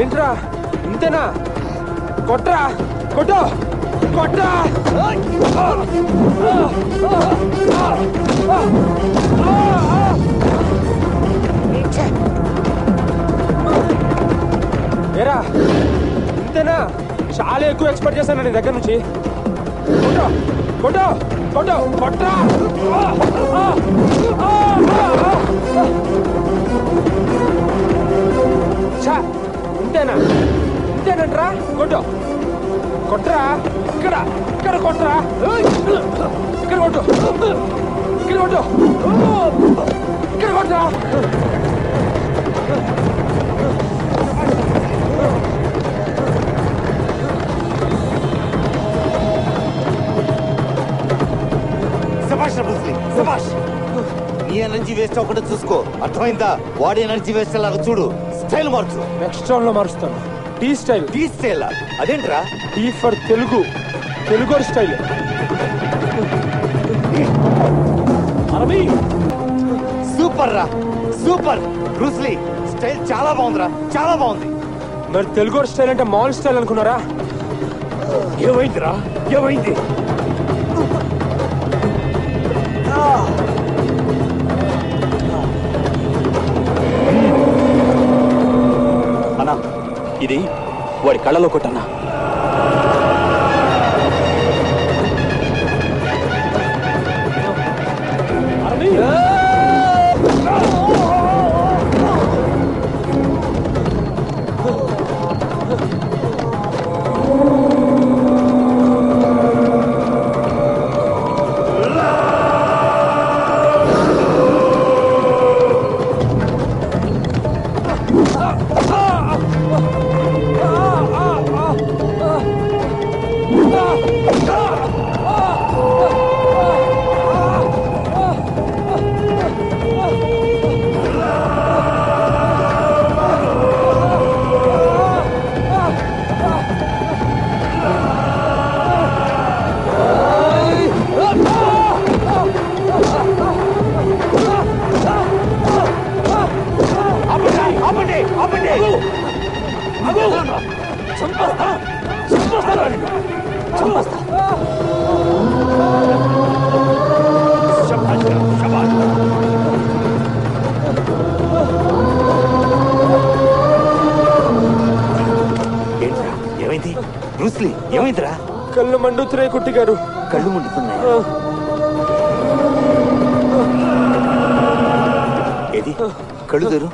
ఏంట్రా ఇంతేనా? కొట్రా, కొట్టు, కొట్రా. ఏరా ఇంతేనా? చాలా ఎక్కువ ఎక్స్పెక్ట్ చేశాను నీ దగ్గర నుంచి. కొట్టు, కొట్టు, కొట్టు, కొట్రా. ఇంతేనా? ఇంతేనంట్రా? కొట్టు, కొట్రా. ఇక్కడ ఇక్కడ కొట్రా, ఇక్కడ కొట్టు, ఇక్కడ కొట్టు, ఇక్కడ కొట్రా. శభాష్ బ్రూస్లీ, శభాష్. నీ ఎనర్జీ వేస్ట్ అవ్వకుండా చూసుకో, అర్థమైందా? వాడి ఎనర్జీ వేస్ట్ లాగా చూడు. స్టైల్ మార్చు. నెక్స్ట్ రౌండ్ లో మారుస్తాను. T style. టీ స్టైల్ అదేంట్రా? T for Telugu, Telugu style. అరబీ సూపర్ రా, సూపర్. బ్రూస్లీ స్టైల్ చాలా బాగుందిరా, చాలా బాగుంది. మరి తెలుగు స్టైల్ అంటే మామూలు స్టైల్ అనుకున్నారా? ఏమైందిరా, ఏమైంది? వాడి కళ్ళలో కొట్టన్నా. ఏమైంది బ్రూస్లీ? ఏమైందిరా? కళ్ళు మండుతున్నాయి కుట్టి గారు. కళ్ళు మండుతున్నాయి? ఏది కళ్ళు తెరు.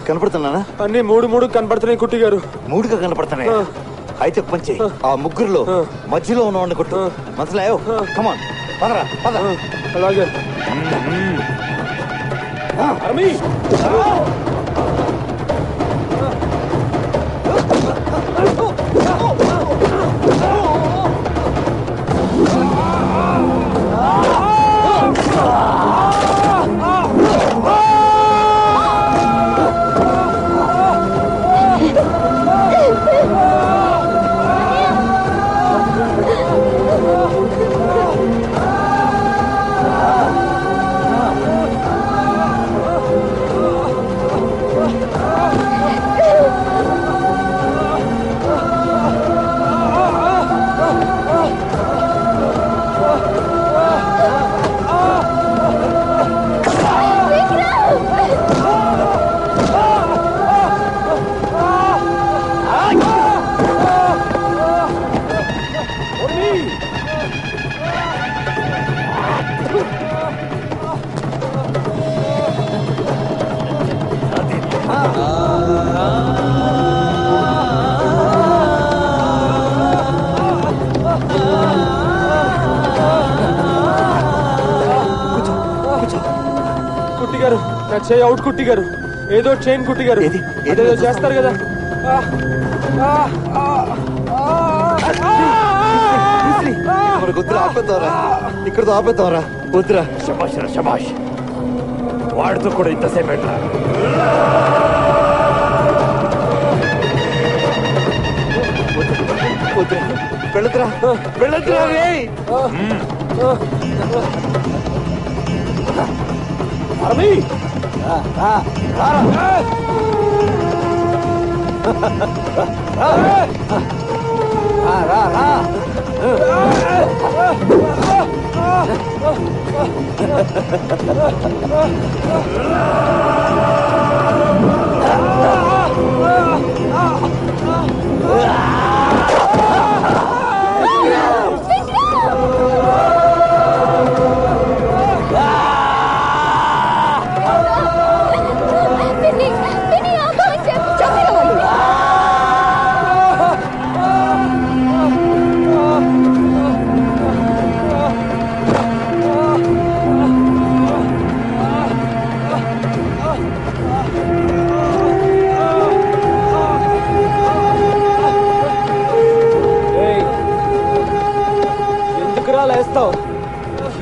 కనపడుతున్నానా? అన్ని మూడు కనపడుతున్నాయి కుట్టి గారు. మూడుగా కనపడుతున్నాయి. అయితే పంచే ఆ ముగ్గురులో మధ్యలో ఉన్నవాడిని కొట్టు. మనసులో కమాన్ పదరా పద. అలాగే కుట్టి గారు, నా చేయి అవుట్ కుట్టి గారు. ఏదో చైన్ కుట్టి గారు, ఏదో చేస్తారు కదా. వద్దురా, ఆపేద్దాంరా. ఇక్కడతో ఆపేద్దాంరా. వద్దురా. శబాష్ రా శబాష్. వాడితో కూడా ఇంతసేపు ఎట్లా? వెళ్ళదురా వెళ్ళదురా.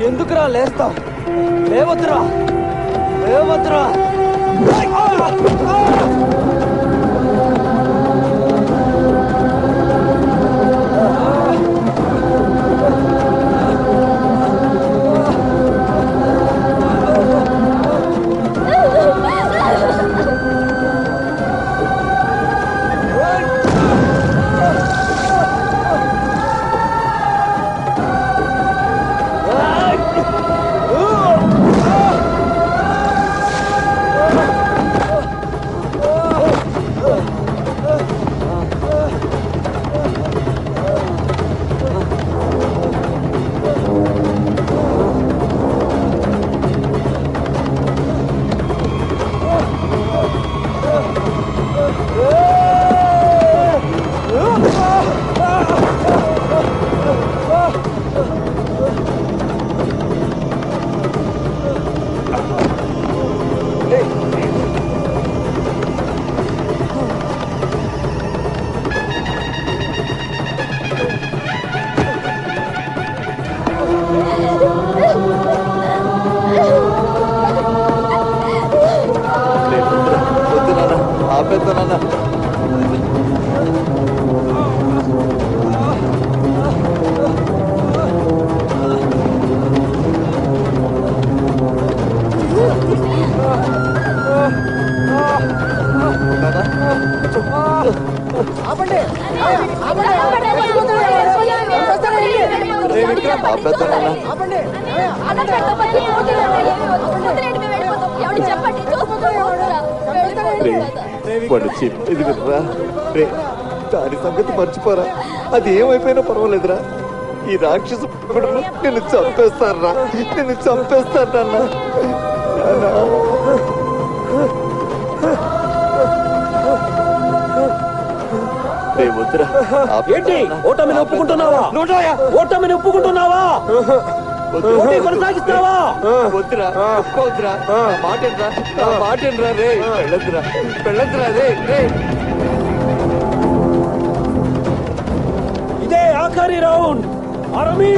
ఎందుకురా లేస్తావు? లేవద్దురా, లేవద్దురా. ఆపండి వాడు చెప్పేది వినరా రే, దాని సంగతి మర్చిపోరా. అది ఏమైపోయినా పర్వాలేదురా. ఈ రాక్షసు నిన్ను చంపేస్తారా, నిన్ను చంపేస్తానన్నా. వద్దురా. ఏంటి ఓటమిని ఒప్పుకుంటున్నావా? ఓటమిని ఒప్పుకుంటున్నావా? కొనసాగిస్తావా? వద్దురా, ఒప్పుకోవద్దురా. మాటేనరా, మాటేనరా రే. వెళ్ళొద్దురా, వెళ్ళొద్దురా రే రే. ఇదే ఆఖరి రౌండ్. ఆర్మీ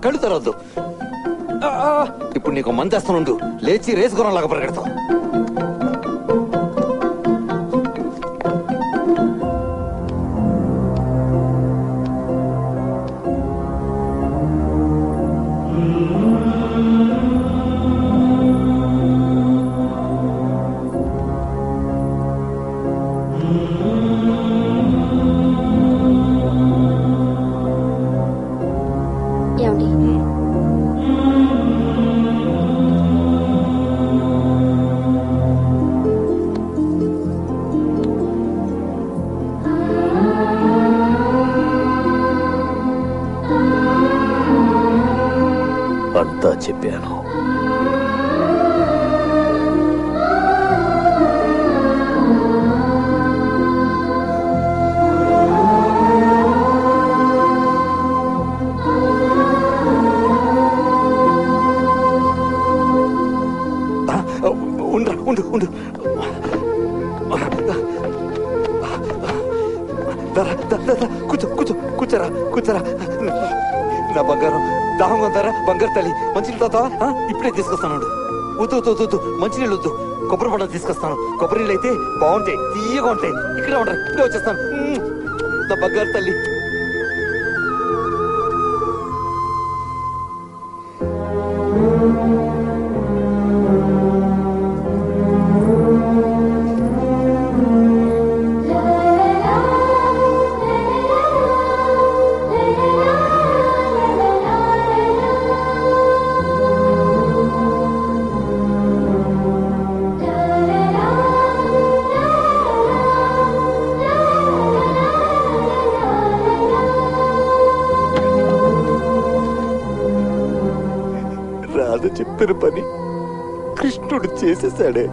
కళ్ళు తెరవద్దు. ఇప్పుడు నీకు మందేస్తానుండు. లేచి రేసు గుర్రంలాగా పరిగెడతావు. అంతా చెప్పాను. ఉండు ఉండు ఉండు. కూర్చో కూర్చో కూర్చోరా కూర్చోరా. నా బంగారం దాహం కొంతారా? బంగారు తల్లి మంచినీళ్ళు తాతావా? ఇప్పుడే తీసుకొస్తాను. వద్దు వద్దు వద్దు, మంచినీళ్ళు వద్దు. కొబ్బరి పండుగ తీసుకొస్తాను. కొబ్బరి నీళ్ళు అయితే బాగుంటాయి, తీయగా ఉంటాయి. ఇక్కడే ఉంటాయి. ఇప్పుడే వచ్చేస్తాను. నా బంగారు తల్లి. రాధ చెప్పిన పని కృష్ణుడు చేసేసాడు.